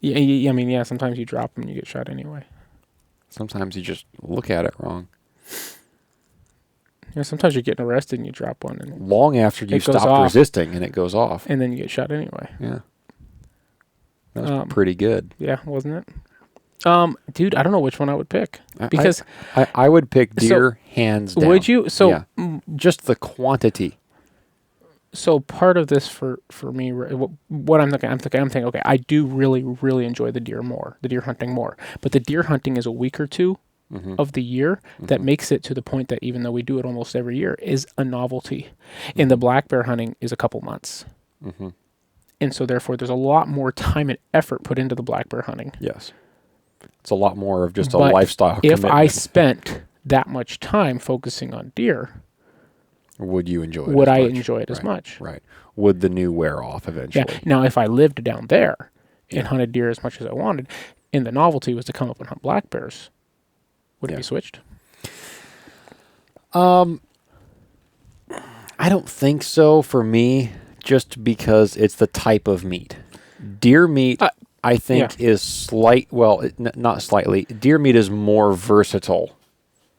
Yeah, I mean, sometimes you drop them and you get shot anyway. Sometimes you just look at it wrong. Sometimes you're getting arrested and you drop one. And long after you stopped resisting and it goes off. And then you get shot anyway. Yeah. That was pretty good. Yeah, wasn't it? Dude, I don't know which one I would pick. Because I would pick deer hands down. Would you? So yeah. Just the quantity. So part of this for me, what I'm thinking, okay, I do really, really enjoy the deer hunting more. But the deer hunting is a week or two of the year that makes it to the point that even though we do it almost every year, is a novelty. And the black bear hunting is a couple months. And so therefore there's a lot more time and effort put into the black bear hunting. Yes. It's a lot more of just a lifestyle if commitment. I spent that much time focusing on deer, would you enjoy it? Would I enjoy it as much? Right. Would the new wear off eventually? Yeah. Now, if I lived down there and hunted deer as much as I wanted, and the novelty was to come up and hunt black bears, would it be switched? I don't think so for me, just because it's the type of meat. Deer meat, I think, is not slightly. Deer meat is more versatile.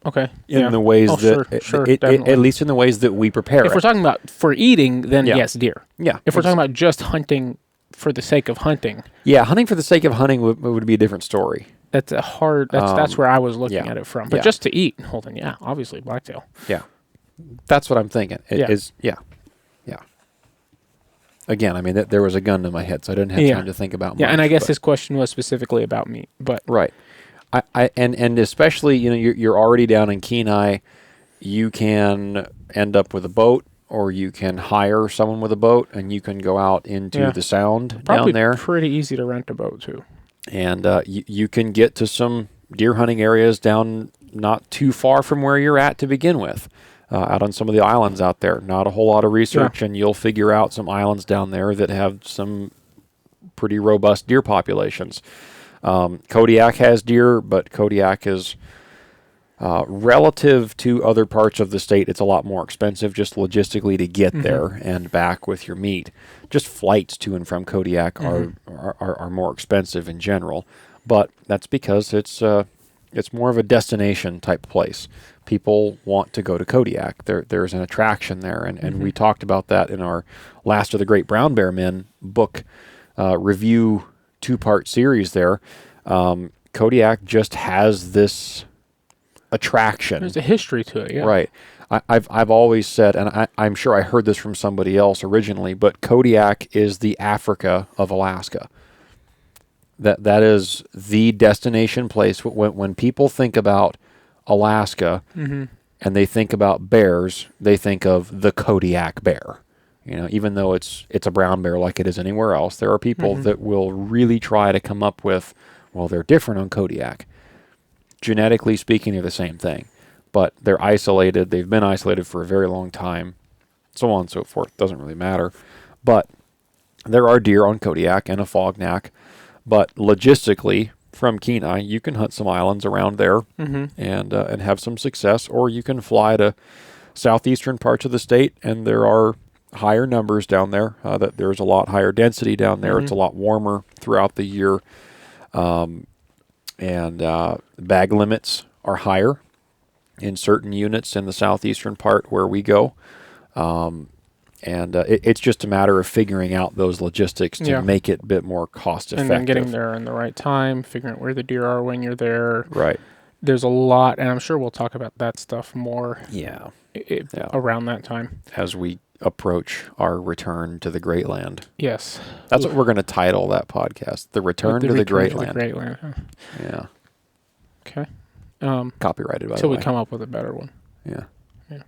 Okay. In the ways at least in the ways that we prepare If we're talking about for eating, then yes, deer. Yeah. If we're talking about just hunting for the sake of hunting. Yeah, hunting for the sake of hunting would be a different story. That's a hard, that's where I was looking at it from. But just to eat, obviously blacktail. Yeah. That's what I'm thinking. Yeah. Again, I mean, there was a gun to my head, so I didn't have time to think about much. Yeah, and I guess this question was specifically about meat, but... Right. And especially, you're already down in Kenai, you can end up with a boat, or you can hire someone with a boat, and you can go out into the Sound down there. Probably pretty easy to rent a boat, too. And you can get to some deer hunting areas down not too far from where you're at to begin with, out on some of the islands out there. Not a whole lot of research, and you'll figure out some islands down there that have some pretty robust deer populations. Kodiak has deer, but Kodiak is relative to other parts of the state. It's a lot more expensive just logistically to get there and back with your meat. Just flights to and from Kodiak are more expensive in general, but that's because it's more of a destination type place. People want to go to Kodiak. There's an attraction there, and we talked about that in our Last of the Great Brown Bear Men book review 2-part series there. Kodiak just has this attraction. There's a history to it, yeah. Right. I've always said, and I'm sure I heard this from somebody else originally, but Kodiak is the Africa of Alaska. That is the destination place. When people think about Alaska and they think about bears, they think of the Kodiak bear. Even though it's a brown bear like it is anywhere else, there are people that will really try to come up with, well, they're different on Kodiak. Genetically speaking, they're the same thing, but they're isolated. They've been isolated for a very long time, so on and so forth. Doesn't really matter. But There are deer on Kodiak and a Fognac, but logistically, from Kenai, you can hunt some islands around there and have some success, or you can fly to southeastern parts of the state, and there are higher numbers down there. That there's a lot higher density down there. It's a lot warmer throughout the year, and bag limits are higher in certain units in the southeastern part where we go. It's just a matter of figuring out those logistics to make it a bit more cost effective. And then getting there in the right time, figuring out where the deer are when you're there. Right. There's a lot, and I'm sure we'll talk about that stuff more around that time. As we approach our return to the Great Land. Yes. That's what we're going to title that podcast. The Return to the Great Land. Great Land. Huh? Yeah. Okay. Copyrighted, by the way. Until we come up with a better one. Yeah. Yeah.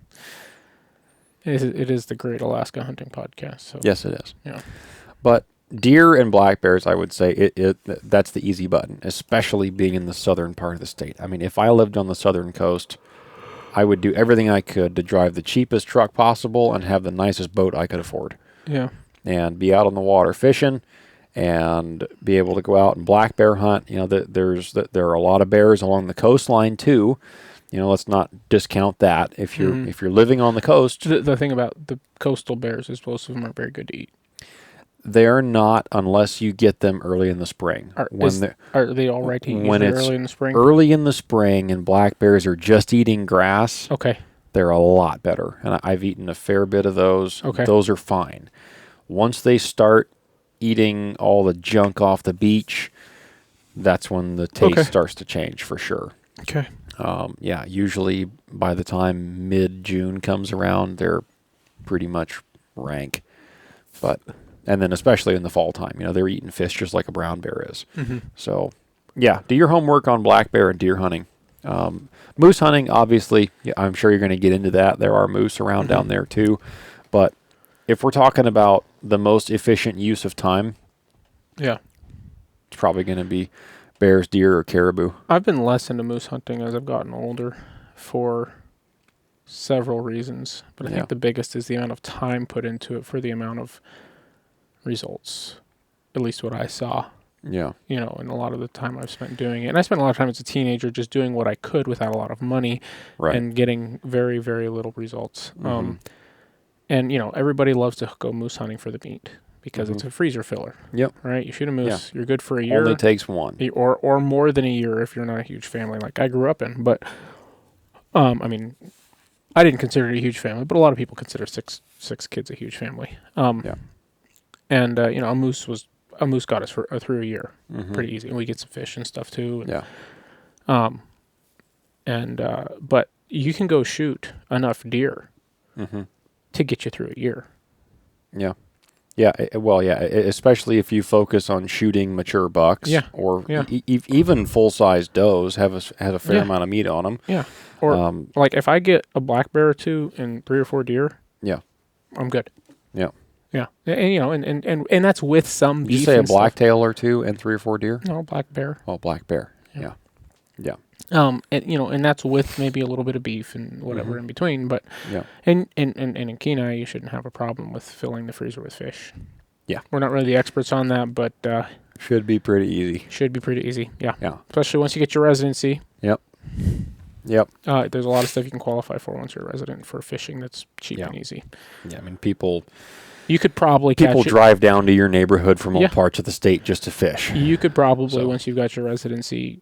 It is the Great Alaska Hunting Podcast. So. Yes, it is. Yeah. But deer and black bears, I would say, that's the easy button, especially being in the southern part of the state. I mean, if I lived on the southern coast, I would do everything I could to drive the cheapest truck possible and have the nicest boat I could afford. Yeah. And be out on the water fishing and be able to go out and black bear hunt. You know, there are a lot of bears along the coastline too. You know, let's not discount that. If you're living on the coast, the thing about the coastal bears is most of them are very good to eat. They're not unless you get them early in the spring. Are they all right to eat when it's early in the spring? Early in the spring and black bears are just eating grass. Okay. They're a lot better. And I've eaten a fair bit of those. Okay. Those are fine. Once they start eating all the junk off the beach, that's when the taste starts to change for sure. Okay. Usually by the time mid-June comes around, they're pretty much rank. And then especially in the fall time, you know, they're eating fish just like a brown bear is. So, do your homework on black bear and deer hunting. Moose hunting, obviously, I'm sure you're going to get into that. There are moose around down there too. But if we're talking about the most efficient use of time, it's probably going to be bears, deer, or caribou. I've been less into moose hunting as I've gotten older for several reasons. But I think the biggest is the amount of time put into it for the amount of results, at least what I saw. Yeah. You know, and a lot of the time I've spent doing it. And I spent a lot of time as a teenager just doing what I could without a lot of money and getting very, very little results. And, you know, everybody loves to go moose hunting for the meat because it's a freezer filler. Yep. Right? You shoot a moose, you're good for a year. Only takes one. Or more than a year if you're not a huge family like I grew up in. But, I mean, I didn't consider it a huge family, but a lot of people consider six kids a huge family. And, you know, a moose got us through a year pretty easy. And we get some fish and stuff too. But you can go shoot enough deer to get you through a year. Yeah. Yeah. Especially if you focus on shooting mature bucks or even full-size does have a fair amount of meat on them. Yeah. Or like if I get a black bear or two and 3 or 4 deer, I'm good. Yeah. Yeah, and you know, and that's with some beef. Did you say a blacktail or 2 and 3 or 4 deer? No, black bear. Oh, black bear. Yeah. And you know, and that's with maybe a little bit of beef and whatever in between. But and in Kenai, you shouldn't have a problem with filling the freezer with fish. Yeah, we're not really the experts on that, but should be pretty easy. Should be pretty easy. Yeah. Yeah. Especially once you get your residency. Yep. There's a lot of stuff you can qualify for once you're a resident for fishing that's cheap and easy. Yeah, I mean people. You could probably people drive down to your neighborhood from all parts of the state just to fish. You could probably, once you've got your residency,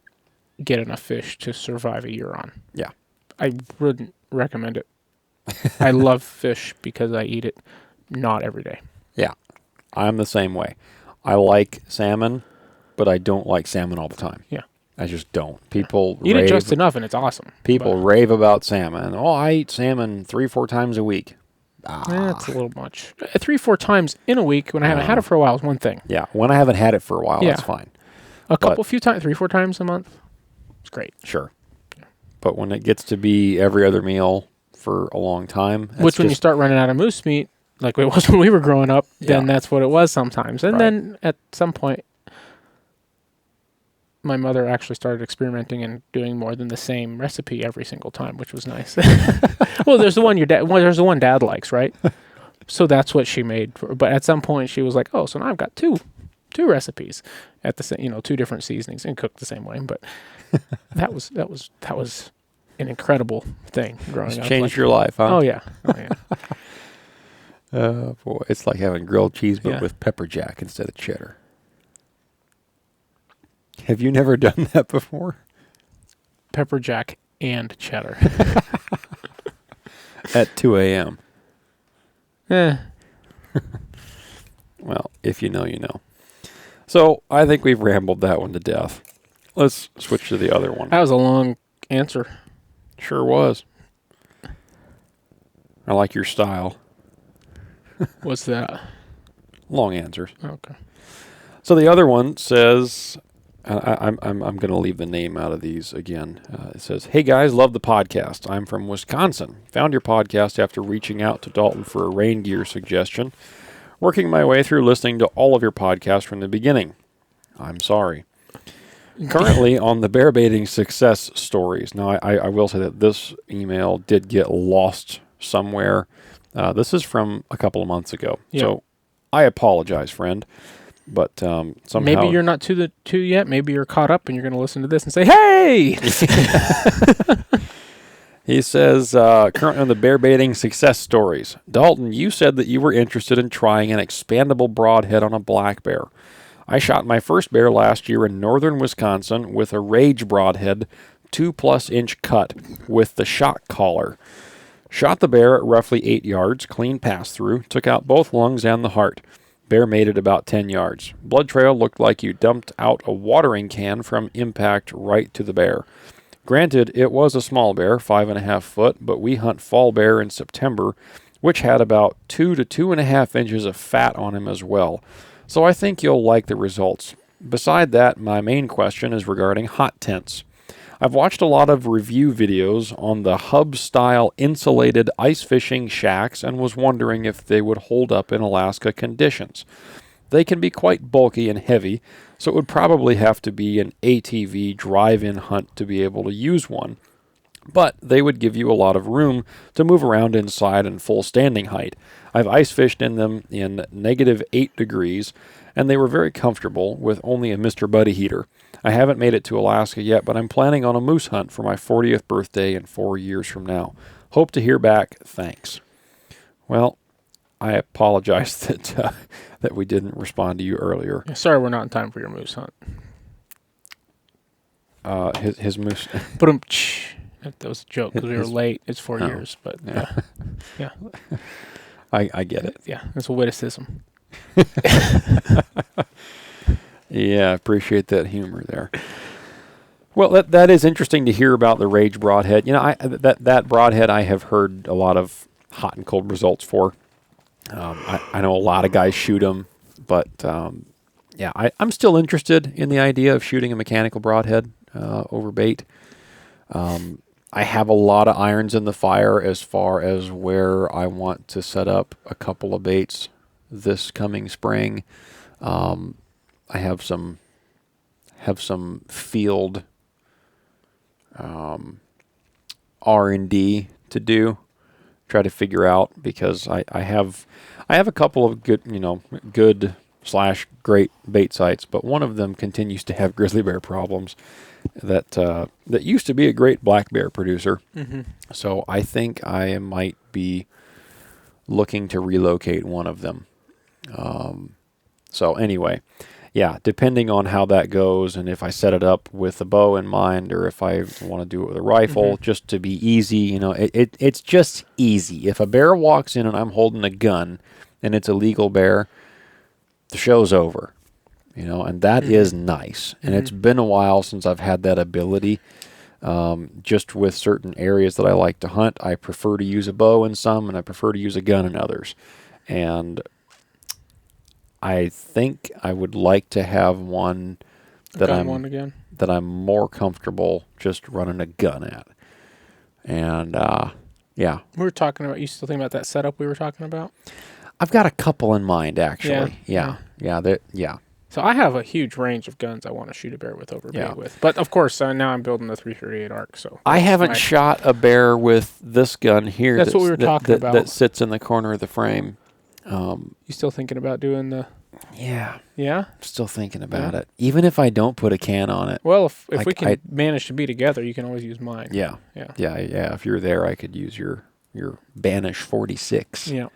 get enough fish to survive a year on. Yeah. I wouldn't recommend it. I love fish because I eat it not every day. Yeah. I'm the same way. I like salmon, but I don't like salmon all the time. Yeah. I just don't. People eat it just enough and it's awesome. People rave about salmon. Oh, I eat salmon 3-4 times a week. That's a little much. 3-4 times in a week when I haven't had it for a while is one thing. Yeah, when I haven't had it for a while, that's fine. Few times, 3-4 times a month, it's great. Sure. Yeah. But when it gets to be every other meal for a long time, when you start running out of moose meat, like it was when we were growing up, then that's what it was sometimes. And then at some point, my mother actually started experimenting and doing more than the same recipe every single time, which was nice. Well, there's the one Dad likes, right? So that's what she made. But at some point, she was like, "Oh, so now I've got two recipes at the same, two different seasonings and cooked the same way." But that was an incredible thing growing It's up. changed your life, huh? Oh yeah, oh yeah. Boy, it's like having grilled cheese but Yeah. with pepper jack instead of cheddar. Have you never done that before? Pepper jack and cheddar. At 2 a.m. Eh. Well, if you know, you know. So I think we've rambled that one to death. Let's switch to the other one. That was a long answer. Sure was. I like your style. What's that? Long answers. Okay. So the other one says, I'm going to leave the name out of these again. It says, "Hey guys, love the podcast. I'm from Wisconsin. Found your podcast after reaching out to Dalton for a rain gear suggestion. Working my way through listening to all of your podcasts from the beginning. I'm sorry. Currently on the bear baiting success stories." Now, I will say that this email did get lost somewhere. This is from a couple of months ago. Yep. So I apologize, friend. But somehow... Maybe you're not to the two yet. Maybe you're caught up and you're going to listen to this and say, "Hey!" He says, currently on the bear baiting success stories. Dalton, you said that you were interested in trying an expandable broadhead on a black bear. I shot my first bear last year in northern Wisconsin with a Rage broadhead, 2+ inch cut with the shock collar. Shot the bear at roughly 8 yards, clean pass through, took out both lungs and the heart. Bear made it about 10 yards. Blood trail looked like you dumped out a watering can from impact right to the bear. Granted, it was a small bear, 5.5 foot, but we hunt fall bear in September, which had about 2 to 2.5 inches of fat on him as well. So I think you'll like the results. Beside that, my main question is regarding hot tents. I've watched a lot of review videos on the hub-style insulated ice fishing shacks and was wondering if they would hold up in Alaska conditions. They can be quite bulky and heavy, so it would probably have to be an ATV drive-in hunt to be able to use one. But they would give you a lot of room to move around inside in full standing height. I've ice fished in them in -8 degrees, and they were very comfortable with only a Mr. Buddy heater. I haven't made it to Alaska yet, but I'm planning on a moose hunt for my 40th birthday in 4 years from now. Hope to hear back. Thanks. Well, I apologize that we didn't respond to you earlier. Sorry, we're not in time for your moose hunt. His moose. That was a joke because we were late. It's 4 years, but yeah. I get it. Yeah, that's a witticism. Yeah, I appreciate that humor there. Well, that is interesting to hear about the Rage broadhead. You know, that broadhead I have heard a lot of hot and cold results for. I know a lot of guys shoot them, but yeah, I'm still interested in the idea of shooting a mechanical broadhead over bait. I have a lot of irons in the fire as far as where I want to set up a couple of baits this coming spring. I have some field R&D to do, try to figure out, because I have a couple of good / great bait sites, but one of them continues to have grizzly bear problems that used to be a great black bear producer. Mm-hmm. So I think I might be looking to relocate one of them. So anyway, yeah, depending on how that goes and if I set it up with a bow in mind or if I want to do it with a rifle, just to be easy, it's just easy. If a bear walks in and I'm holding a gun and it's a legal bear, the show's over, and that is nice. And it's been a while since I've had that ability. Just with certain areas that I like to hunt, I prefer to use a bow in some and I prefer to use a gun in others. And I think I would like to have one that I'm more comfortable just running a gun at. And yeah, we were talking about. You still thinking about that setup we were talking about? I've got a couple in mind actually. Yeah. So I have a huge range of guns I want to shoot a bear with over bait with. But of course, now I'm building the 338 ARC. So I haven't shot a bear with this gun here. That's what we were talking about. That sits in the corner of the frame. You still thinking about doing the? Yeah, Yeah. I'm still thinking about it. Even if I don't put a can on it. Well, if we can manage to be together, you can always use mine. Yeah. If you're there, I could use your Banish 46. Yeah.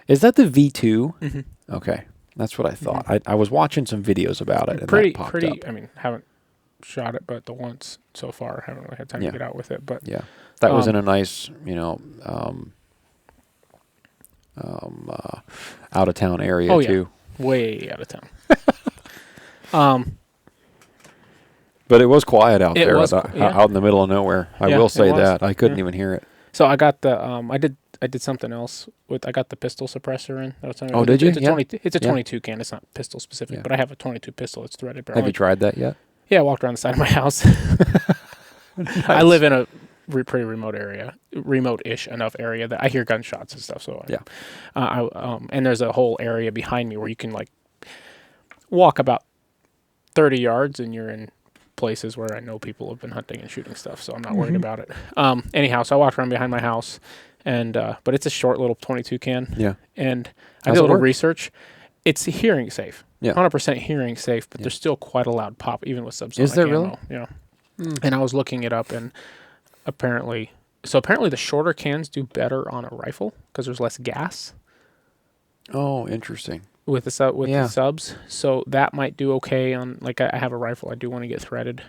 Is that the V2? Mm-hmm. Okay, that's what I thought. I was watching some videos about it, and pretty. that popped up. I mean, haven't shot it, but the once so far, haven't really had time to get out with it. But yeah, that was in a nice, out of town area too. Way out of town. But it was quiet out there, yeah. out in the middle of nowhere. I will say that I couldn't even hear it. So I got the I did something else with. I got the pistol suppressor in. Oh, did you? It's a 22 can. It's not pistol specific, but I have a 22 pistol. It's threaded. Have you tried that yet? Yeah, I walked around the side of my house. Nice. I live in a pretty remote area, remote-ish enough area that I hear gunshots and stuff. So and there's a whole area behind me where you can like walk about 30 yards and you're in places where I know people have been hunting and shooting stuff, so I'm not worried about it. Anyhow, so I walked around behind my house, and but it's a short little 22 can. Yeah. And I did a little research. It's hearing safe. Yeah. 100% hearing safe, but there's still quite a loud pop, even with subsonic ammo. Is there really? Yeah. And I was looking it up, and apparently the shorter cans do better on a rifle because there's less gas. Oh, interesting. With the subs, so that might do okay on. Like I have a rifle, I do want to get threaded,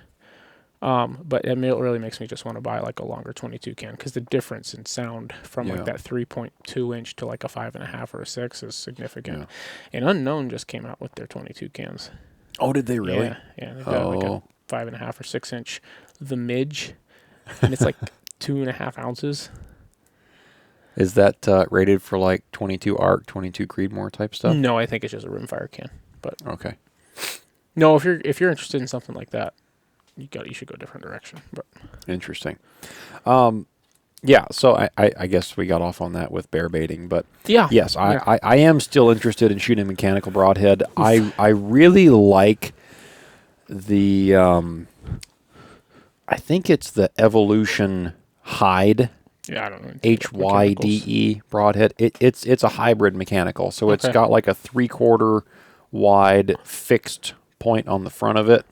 but it really makes me just want to buy like a longer 22 can because the difference in sound from like that 3.2 inch to like a 5.5 or a 6 is significant. Yeah. And Unknown just came out with their 22 cans. Oh, did they really? Yeah. They've got like a 5.5 or 6 inch, the Midge, and it's like 2.5 ounces. Is that rated for like 22 ARC, 22 Creedmoor type stuff? No, I think it's just a rimfire can. But okay. No, if you're interested in something like that, you should go a different direction. But interesting. Yeah. So I guess we got off on that with bear baiting, but yes, I am still interested in shooting mechanical broadhead. I really like the I think it's the Evolution Hyde. Yeah, I don't know. HYDE broadhead. It's a hybrid mechanical, so it's got like a 3/4 wide fixed point on the front of it,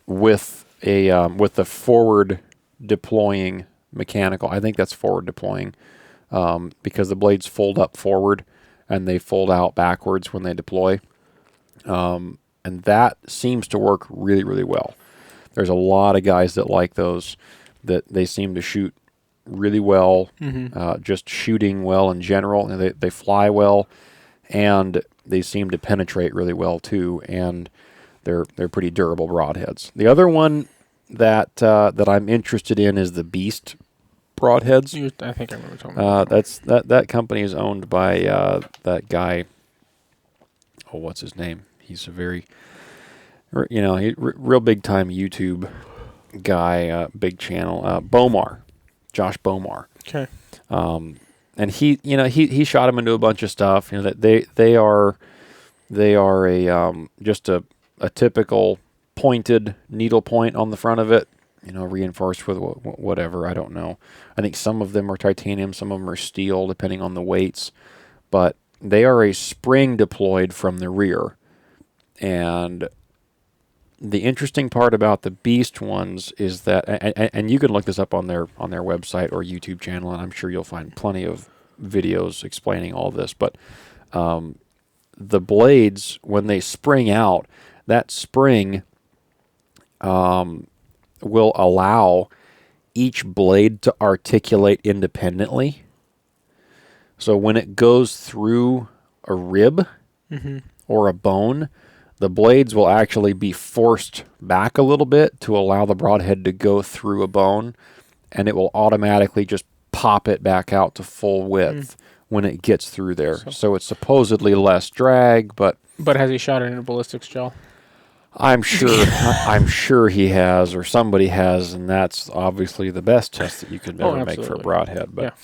with the forward deploying mechanical. I think that's forward deploying, because the blades fold up forward and they fold out backwards when they deploy, and that seems to work really, really well. There's a lot of guys that like those, that they seem to shoot really well, just shooting well in general, and they fly well, and they seem to penetrate really well too, and they're pretty durable broadheads. The other one that I'm interested in is the Beast broadheads. I think I remember talking about that company is owned by that guy. Oh, what's his name? He's a very real big time YouTube guy, big channel, Bomar. Josh Bomar. Okay. And he shot him into a bunch of stuff. That they are a just a typical pointed needle point on the front of it. Reinforced with whatever, I don't know. I think some of them are titanium, some of them are steel, depending on the weights. But they are a spring deployed from the rear, and the interesting part about the Beast ones is that, and you can look this up on their website or YouTube channel, and I'm sure you'll find plenty of videos explaining all this. But the blades, when they spring out, that spring will allow each blade to articulate independently. So when it goes through a rib or a bone, the blades will actually be forced back a little bit to allow the broadhead to go through a bone, and it will automatically just pop it back out to full width when it gets through there. So it's supposedly less drag, but has he shot it in a ballistics gel? I'm sure he has, or somebody has, and that's obviously the best test that you could ever make for a broadhead. But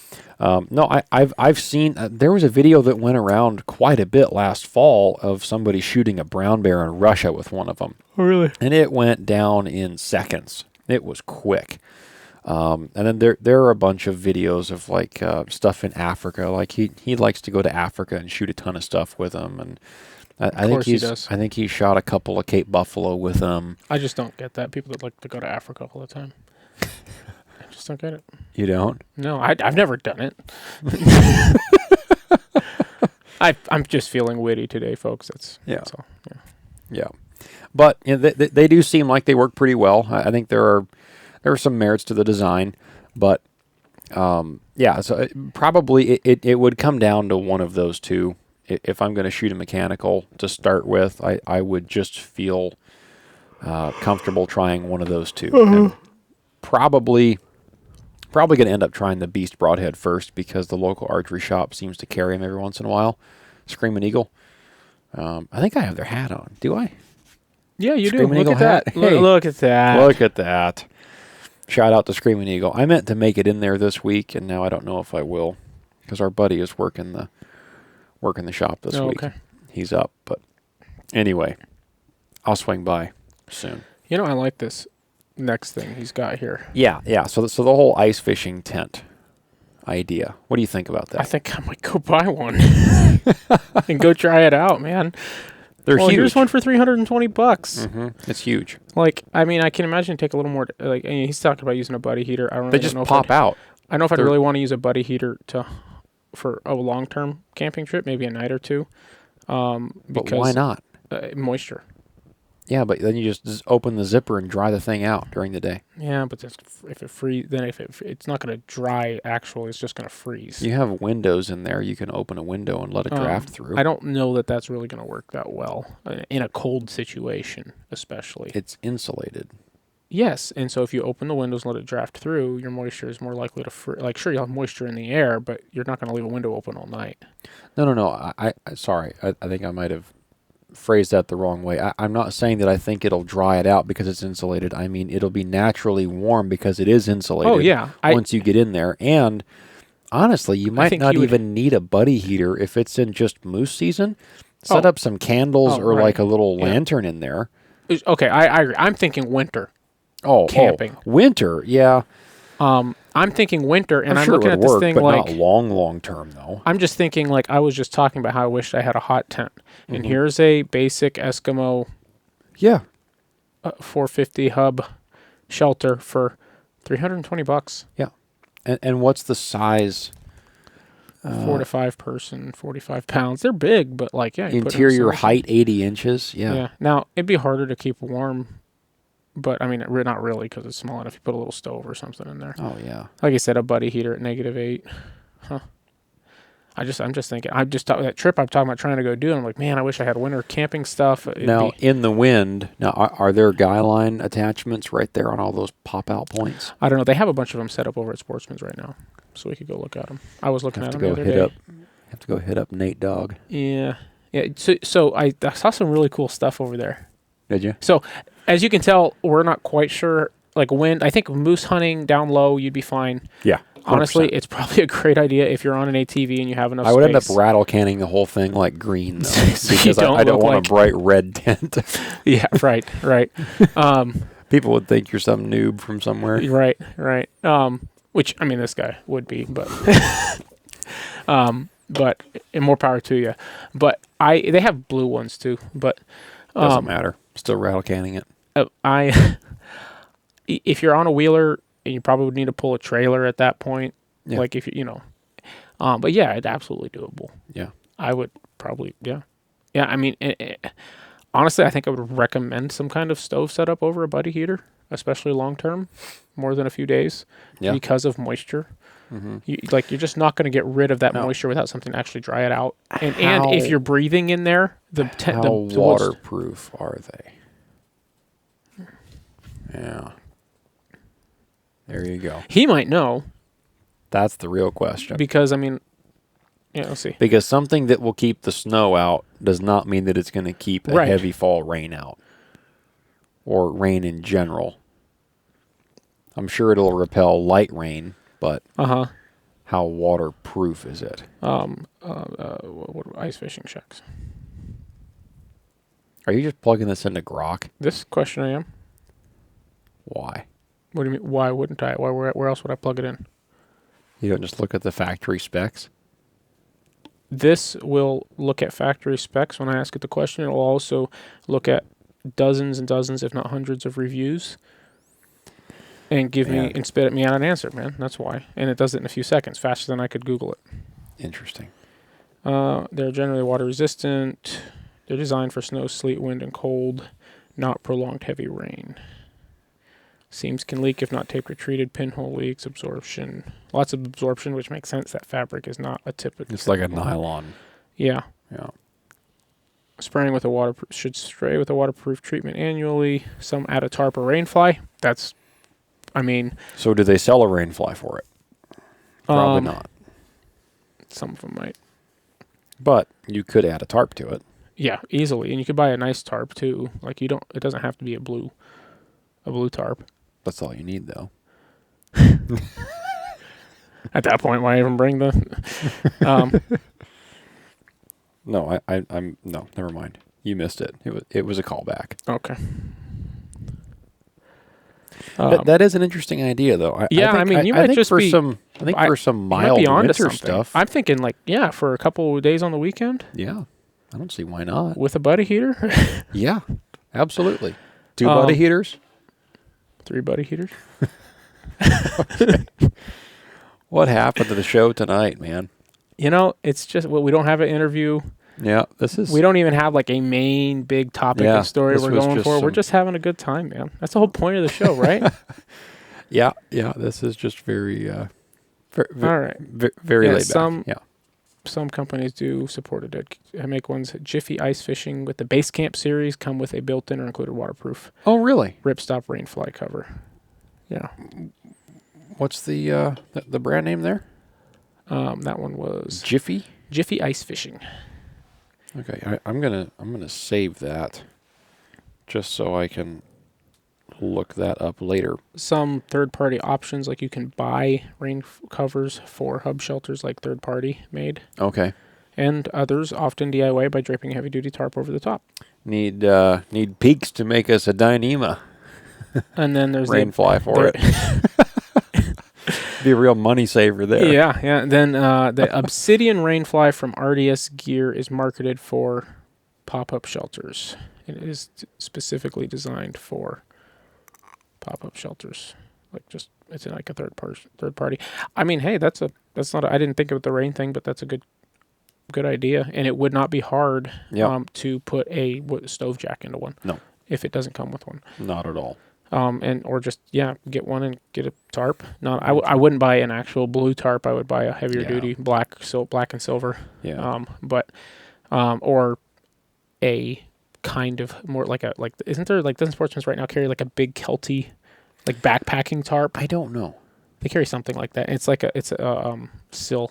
no, I've seen there was a video that went around quite a bit last fall of somebody shooting a brown bear in Russia with one of them. Oh, really? And it went down in seconds. It was quick. And then there are a bunch of videos of like stuff in Africa. Like he likes to go to Africa and shoot a ton of stuff with them. And I Of think course he does. I think he shot a couple of Cape Buffalo with them. I just don't get that. People that like to go to Africa all the time. I just don't get it. You don't? No, I've never done it. I'm just feeling witty today, folks. That's all. Yeah. Yeah. But you know, they do seem like they work pretty well. I think there are some merits to the design, but yeah. So probably it would come down to one of those two. If I'm going to shoot a mechanical to start with, I would just feel comfortable trying one of those two. And probably going to end up trying the Beast Broadhead first because the local archery shop seems to carry them every once in a while. Screaming Eagle. I think I have their hat on. Do I? Yeah, you Screaming do. Look Eagle at that. hat. Hey. Look at that. Look at that. Shout out to Screaming Eagle. I meant to make it in there this week, and now I don't know if I will because our buddy is working the shop this week. Okay. He's up, but anyway, I'll swing by soon. You know, I like this next thing he's got here. Yeah. So the whole ice fishing tent idea. What do you think about that? I think I might go buy one and go try it out, man. They're huge. Here's one for $320. Mm-hmm. It's huge. Like, I mean, I can imagine take a little more. Like, he's talking about using a buddy heater. I don't. They Really just know pop out. I don't know if I'd really want to use a buddy heater for a long-term camping trip, maybe a night or two. Because But why not? Moisture. Yeah, but then you just open the zipper and dry the thing out during the day. Yeah, but if it freeze, then it's not going to dry. Actually, it's just going to freeze. You have windows in there. You can open a window and let it draft through. I don't know that that's really going to work that well in a cold situation, especially. It's insulated. Yes, and so if you open the windows and let it draft through, your moisture is more likely to like. Sure, you'll have moisture in the air, but you're not going to leave a window open all night. No. I sorry. I think I might have phrased that the wrong way. I'm not saying that I think it'll dry it out because it's insulated. I mean, it'll be naturally warm because it is insulated. Oh, yeah. Once you get in there. And honestly, you might not even need a buddy heater if it's in just moose season. Set up some candles or like a little lantern in there. Okay, I agree. I'm thinking winter. Camping. Winter, yeah. I'm thinking winter, and I'm sure looking it at would this work, thing but like not long term though. I'm just thinking like I was just talking about how I wished I had a hot tent, and here's a basic Eskimo, 450 hub shelter for $320. Yeah, and what's the size? 4 to 5 person, 45 pounds. They're big, but like you interior height 80 inches. Yeah. Now it'd be harder to keep warm. But, I mean, not really because it's small enough. You put a little stove or something in there. Oh, yeah. Like I said, a buddy heater at -8. Huh. I'm just thinking. That trip I'm talking about trying to go do, and I'm like, man, I wish I had winter camping stuff. In the wind, are there guy line attachments right there on all those pop-out points? I don't know. They have a bunch of them set up over at Sportsman's right now. So we could go look at them. I was looking at them the other day. Have to go hit up Nate Dogg. Yeah. So I saw some really cool stuff over there. Did you? So, as you can tell, we're not quite sure. Like wind, I think moose hunting down low, you'd be fine. Yeah. 100%. Honestly, it's probably a great idea if you're on an ATV and you have enough space. I would end up rattle canning the whole thing like green, though, because I don't want a bright red tent. Yeah, right. People would think you're some noob from somewhere. Right. Which, I mean, this guy would be, but... but and more power to you. But they have blue ones, too, but... Doesn't matter. Still rattle canning it. If you're on a wheeler, you probably would need to pull a trailer at that point. Yeah. Like if but yeah, it's absolutely doable. Yeah. I would probably, yeah. I mean, honestly, I think I would recommend some kind of stove setup over a buddy heater, especially long term, more than a few days, because of moisture. Mm-hmm. You're just not going to get rid of that moisture without something to actually dry it out. And if you're breathing in there, the waterproof are they? Yeah. There you go. He might know. That's the real question. Because, I mean, we'll see. Because something that will keep the snow out does not mean that it's going to keep a heavy fall rain out. Or rain in general. I'm sure it'll repel light rain, but how waterproof is it? What ice fishing shacks? Are you just plugging this into Grok? This question I am. Why? What do you mean? Why wouldn't I? Where else would I plug it in? You don't just look at the factory specs? This will look at factory specs when I ask it the question. It will also look at dozens and dozens, if not hundreds, of reviews and give me Man. and spit at me out an answer, man. That's why. And it does it in a few seconds, faster than I could Google it. Interesting. They're generally water resistant. They're designed for snow, sleet, wind, and cold, not prolonged heavy rain. Seams can leak if not taped or treated. Pinhole leaks, absorption. Lots of absorption, which makes sense. That fabric is not a typical. It's like a nylon. Yeah. Yeah. Spraying with a should spray with a waterproof treatment annually. Some add a tarp or rainfly. That's, I mean. So do they sell a rainfly for it? Probably not. Some of them might. But you could add a tarp to it. Yeah, easily. And you could buy a nice tarp too. Like it doesn't have to be a blue tarp. That's all you need, though. At that point, why even bring the? No, I'm no. Never mind. You missed it. It was a callback. Okay. That is an interesting idea, though. I mean, you might just for be. for some mild winter stuff. I'm thinking for a couple of days on the weekend. Yeah, I don't see why not. With a buddy heater. Yeah, absolutely. 2 buddy heaters. 3 buddy heaters. What happened to the show tonight, man? It's just we don't have an interview. Yeah, we don't even have like a main big topic and story we're going for. We're just having a good time, man. That's the whole point of the show, right? Yeah. This is just very, all right, very laid back. Some companies do support it. I make ones Jiffy Ice Fishing with the Base Camp series come with a built-in or included waterproof. Oh, really? Ripstop rainfly cover. Yeah. What's the brand name there? That one was Jiffy Ice Fishing. Okay, I'm gonna save that just so I can look that up later. Some third-party options, like you can buy rain covers for hub shelters, like third-party made. Okay. And others often DIY by draping a heavy-duty tarp over the top. Need peaks to make us a Dyneema. And then there's rainfly for it. Be a real money saver there. Yeah. And then the Obsidian rainfly from RDS Gear is marketed for pop-up shelters. It is specifically designed for pop-up shelters. It's like a third party. I mean, hey, that's not. I didn't think of the rain thing, but that's a good idea, and it would not be hard to put a stove jack into one. No, if it doesn't come with one. Not at all. Or just get one and get a tarp. I wouldn't buy an actual blue tarp. I would buy a heavier duty black and silver. Yeah. Or a kind of more isn't there doesn't Sportsman's right now carry like a big Kelty backpacking tarp? I don't know. They carry something like that. It's a sil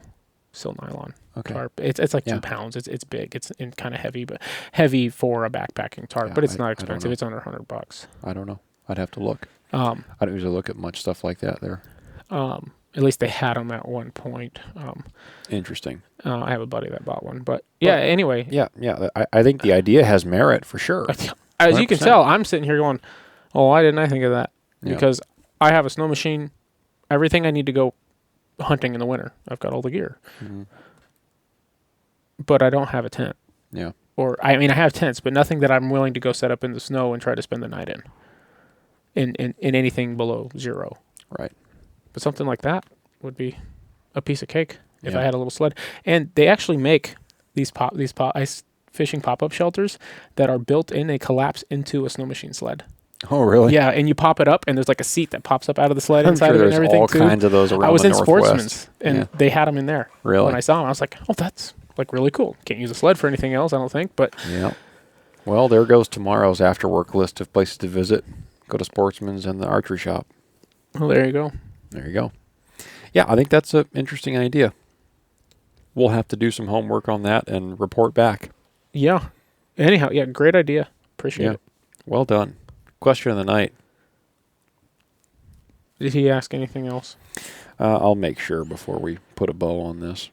nylon tarp. It's like 2 pounds. It's big. It's kind of heavy, but heavy for a backpacking tarp. But it's not expensive. It's under $100. I don't know. I'd have to look. I don't usually look at much stuff like that there. At least they had them at one point. Interesting. I have a buddy that bought one, but anyway. Yeah. I think the idea has merit for sure. As you can tell, I'm sitting here going, "Oh, why didn't I think of that?" Because I have a snow machine, everything I need to go hunting in the winter. I've got all the gear, but I don't have a tent. Yeah. I have tents, but nothing that I'm willing to go set up in the snow and try to spend the night in. In anything below 0. Right. But something like that would be a piece of cake if I had a little sled. And they actually make these ice fishing pop-up shelters that are built in. They collapse into a snow machine sled. Oh, really? Yeah, and you pop it up, and there's like a seat that pops up out of the sled I'm inside sure of it and there's everything all too. kinds of those around I was the in Northwest. Sportsman's, and they had them in there. Really? When I saw them, I was like, "Oh, that's really cool." Can't use a sled for anything else, I don't think. But yeah. Well, there goes tomorrow's after-work list of places to visit. Go to Sportsman's and the archery shop. Well, there you go. There you go. Yeah, I think that's an interesting idea. We'll have to do some homework on that and report back. Yeah. Anyhow, great idea. Appreciate it. Well done. Question of the night. Did he ask anything else? I'll make sure before we put a bow on this.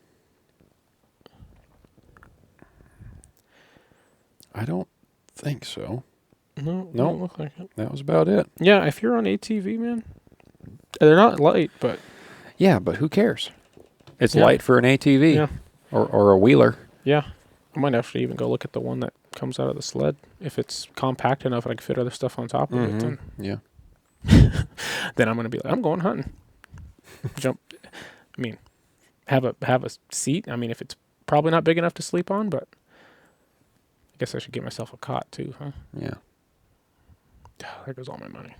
I don't think so. No, don't look like it. That was about it. Yeah, if you're on ATV, man, They're not light, but Yeah, but who cares? It's Yeah. light for an ATV yeah, or a wheeler. yeah. I might actually even go look at the one that comes out of the sled. If it's compact enough and I can fit other stuff on top of it, then Yeah. I'm gonna be like, I'm going hunting. Jump. I mean, have a seat. I mean, if it's probably not big enough to sleep on, but I guess I should get myself a cot too, huh? Yeah. There goes all my money.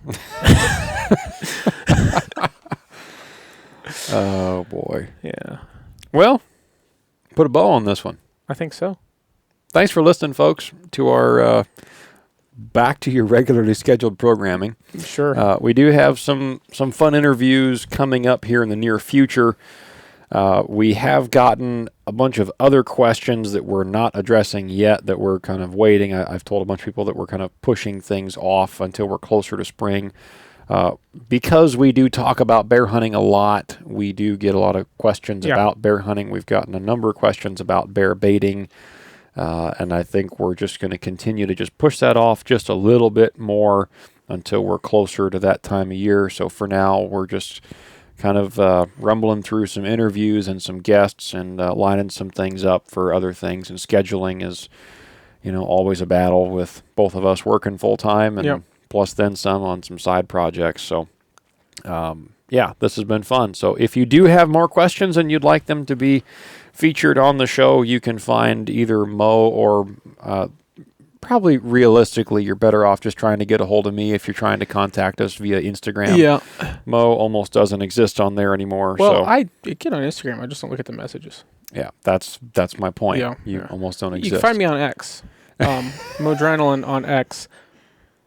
Oh, boy. Yeah, Well, put a bow on this one. I think so. Thanks for listening, folks, to our back to your regularly scheduled programming. Sure. We do have some fun interviews coming up here in the near future. We have gotten a bunch of other questions that we're not addressing yet that we're kind of waiting. I've told a bunch of people that we're kind of pushing things off until we're closer to spring. Because we do talk about bear hunting a lot, we do get a lot of questions about bear hunting. We've gotten a number of questions about bear baiting. And I think we're just going to continue to just push that off just a little bit more until we're closer to that time of year. So for now, we're just kind of rumbling through some interviews and some guests and lining some things up for other things. And scheduling is, always a battle with both of us working full time and plus then some on some side projects. So, this has been fun. So if you do have more questions and you'd like them to be featured on the show, you can find either Mo or probably realistically, you're better off just trying to get a hold of me if you're trying to contact us via Instagram. Yeah. Mo almost doesn't exist on there anymore. Well, so I get on Instagram. I just don't look at the messages. yeah, that's my point. Yeah, you almost don't exist. You can find me on X, Modrenalin on X.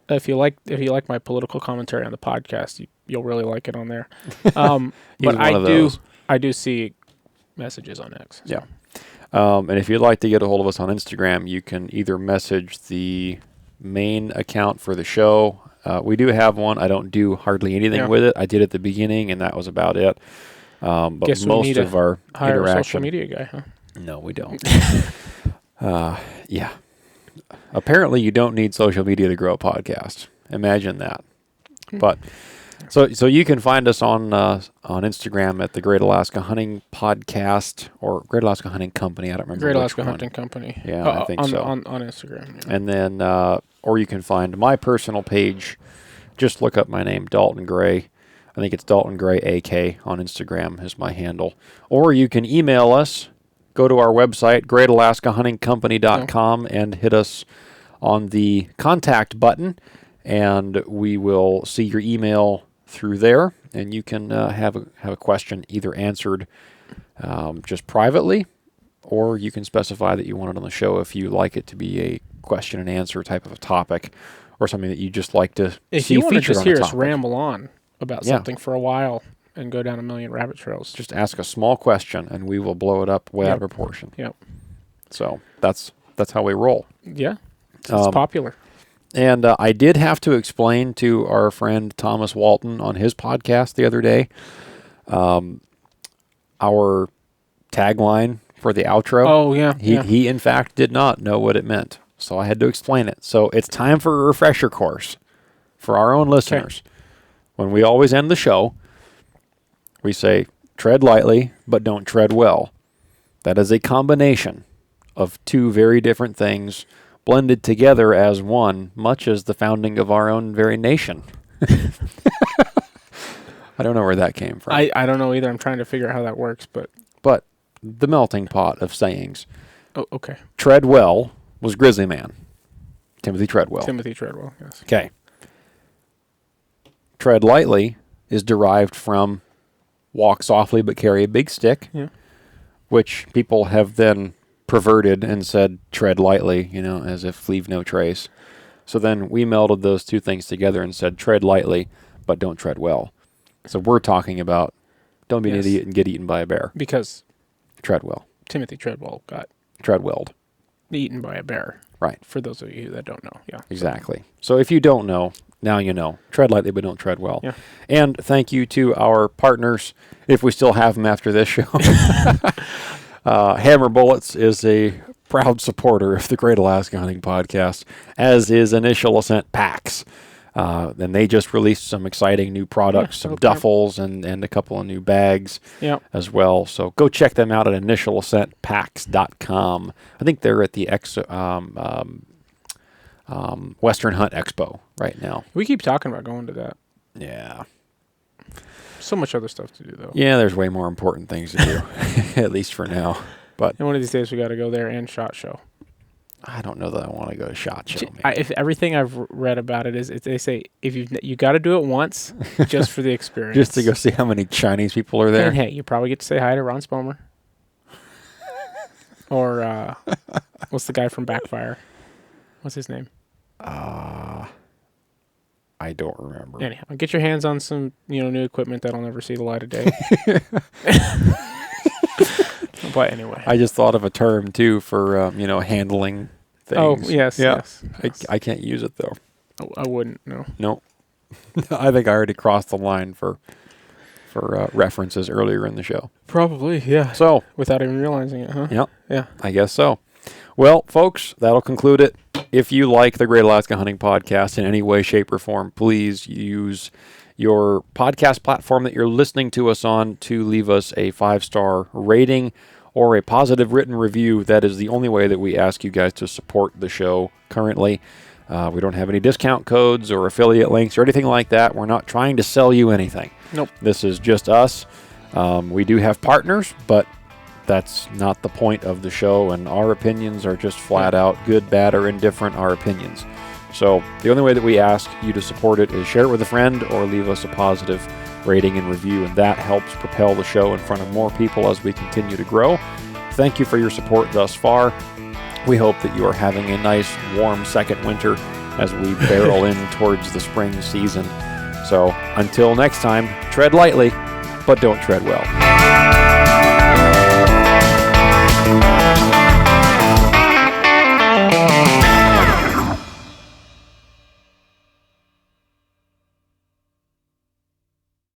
If you like my political commentary on the podcast, you'll really like it on there. But I do see messages on X. So. Yeah. And if you'd like to get a hold of us on Instagram, you can either message the main account for the show. We do have one. I don't do hardly anything with it. I did at the beginning, and that was about it. But guess most of our interaction, a social media guy, huh? No, we don't. Yeah. Apparently, you don't need social media to grow a podcast. Imagine that. But so you can find us on Instagram at the Great Alaska Hunting Podcast or Great Alaska Hunting Company. I don't remember. Great Alaska Hunting Company. Yeah, I think so. On Instagram. Yeah. And then, or you can find my personal page. Just look up my name, Dalton Gray. I think it's Dalton Gray AK on Instagram is my handle. Or you can email us. Go to our website, greatalaskahuntingcompany.com, and hit us on the contact button, and we will see your email through there, and you can have a question either answered just privately, or you can specify that you want it on the show if you like it to be a question and answer type of a topic, or something that you just like to if see you want to featured just on hear a us topic. ramble on about something for a while and go down a million rabbit trails, Just ask a small question, and we will blow it up way out of proportion. Yep. So that's how we roll. Yeah. It's popular. And I did have to explain to our friend Thomas Walton on his podcast the other day our tagline for the outro. Oh, yeah. He in fact did not know what it meant, so I had to explain it. So it's time for a refresher course for our own listeners. Okay. When we always end the show, we say, tread lightly, but don't tread well. That is a combination of two very different things blended together as one, much as the founding of our own very nation. I don't know where that came from. I don't know either. I'm trying to figure out how that works, but the melting pot of sayings. Oh, okay. Tread well was Grizzly Man. Timothy Treadwell. Yes. Okay. Tread lightly is derived from walk softly but carry a big stick, which people have then perverted and said tread lightly, as if leave no trace. So then we melded those two things together and said tread lightly, but don't tread well. So we're talking about don't be an idiot and get eaten by a bear. Because tread well. Timothy Treadwell got treadwelled. Eaten by a bear. Right. For those of you that don't know. Yeah. Exactly. So if you don't know, now you know. Tread lightly, but don't tread well. Yeah. And thank you to our partners, if we still have them after this show. Hammer Bullets is a proud supporter of the Great Alaska Hunting Podcast, as is Initial Ascent Packs. Then they just released some exciting new products, some duffels and a couple of new bags as well. So go check them out at initialascentpacks.com. I think they're at the Western Hunt Expo right now. We keep talking about going to that. Yeah. So much other stuff to do, though. Yeah, there's way more important things to do, at least for now. But and one of these days we got to go there and SHOT Show. I don't know that I want to go to SHOT Show. If everything I've read about it is, they say if you got to do it once, just for the experience, just to go see how many Chinese people are there. And hey, you probably get to say hi to Ron Spomer, or what's the guy from Backfire? What's his name? I don't remember. Anyhow, get your hands on some new equipment that'll never see the light of day. But anyway, I just thought of a term too for handling things. Oh yes, yes. I can't use it though. I wouldn't. No. Nope. I think I already crossed the line for references earlier in the show. Probably, yeah. So without even realizing it, huh? Yep. Yeah. I guess so. Well, folks, that'll conclude it. If you like the Great Alaska Hunting Podcast in any way, shape, or form, please use your podcast platform that you're listening to us on to leave us a 5-star rating or a positive written review. That is the only way that we ask you guys to support the show currently. We don't have any discount codes or affiliate links or anything like that. We're not trying to sell you anything. Nope. This is just us. We do have partners, but that's not the point of the show, and our opinions are just flat out good, bad, or indifferent, our opinions. So the only way that we ask you to support it is share it with a friend or leave us a positive rating and review, and that helps propel the show in front of more people as we continue to grow. Thank you for your support thus far. We hope that you are having a nice, warm second winter as we barrel in towards the spring season. So until next time, tread lightly, but don't tread well.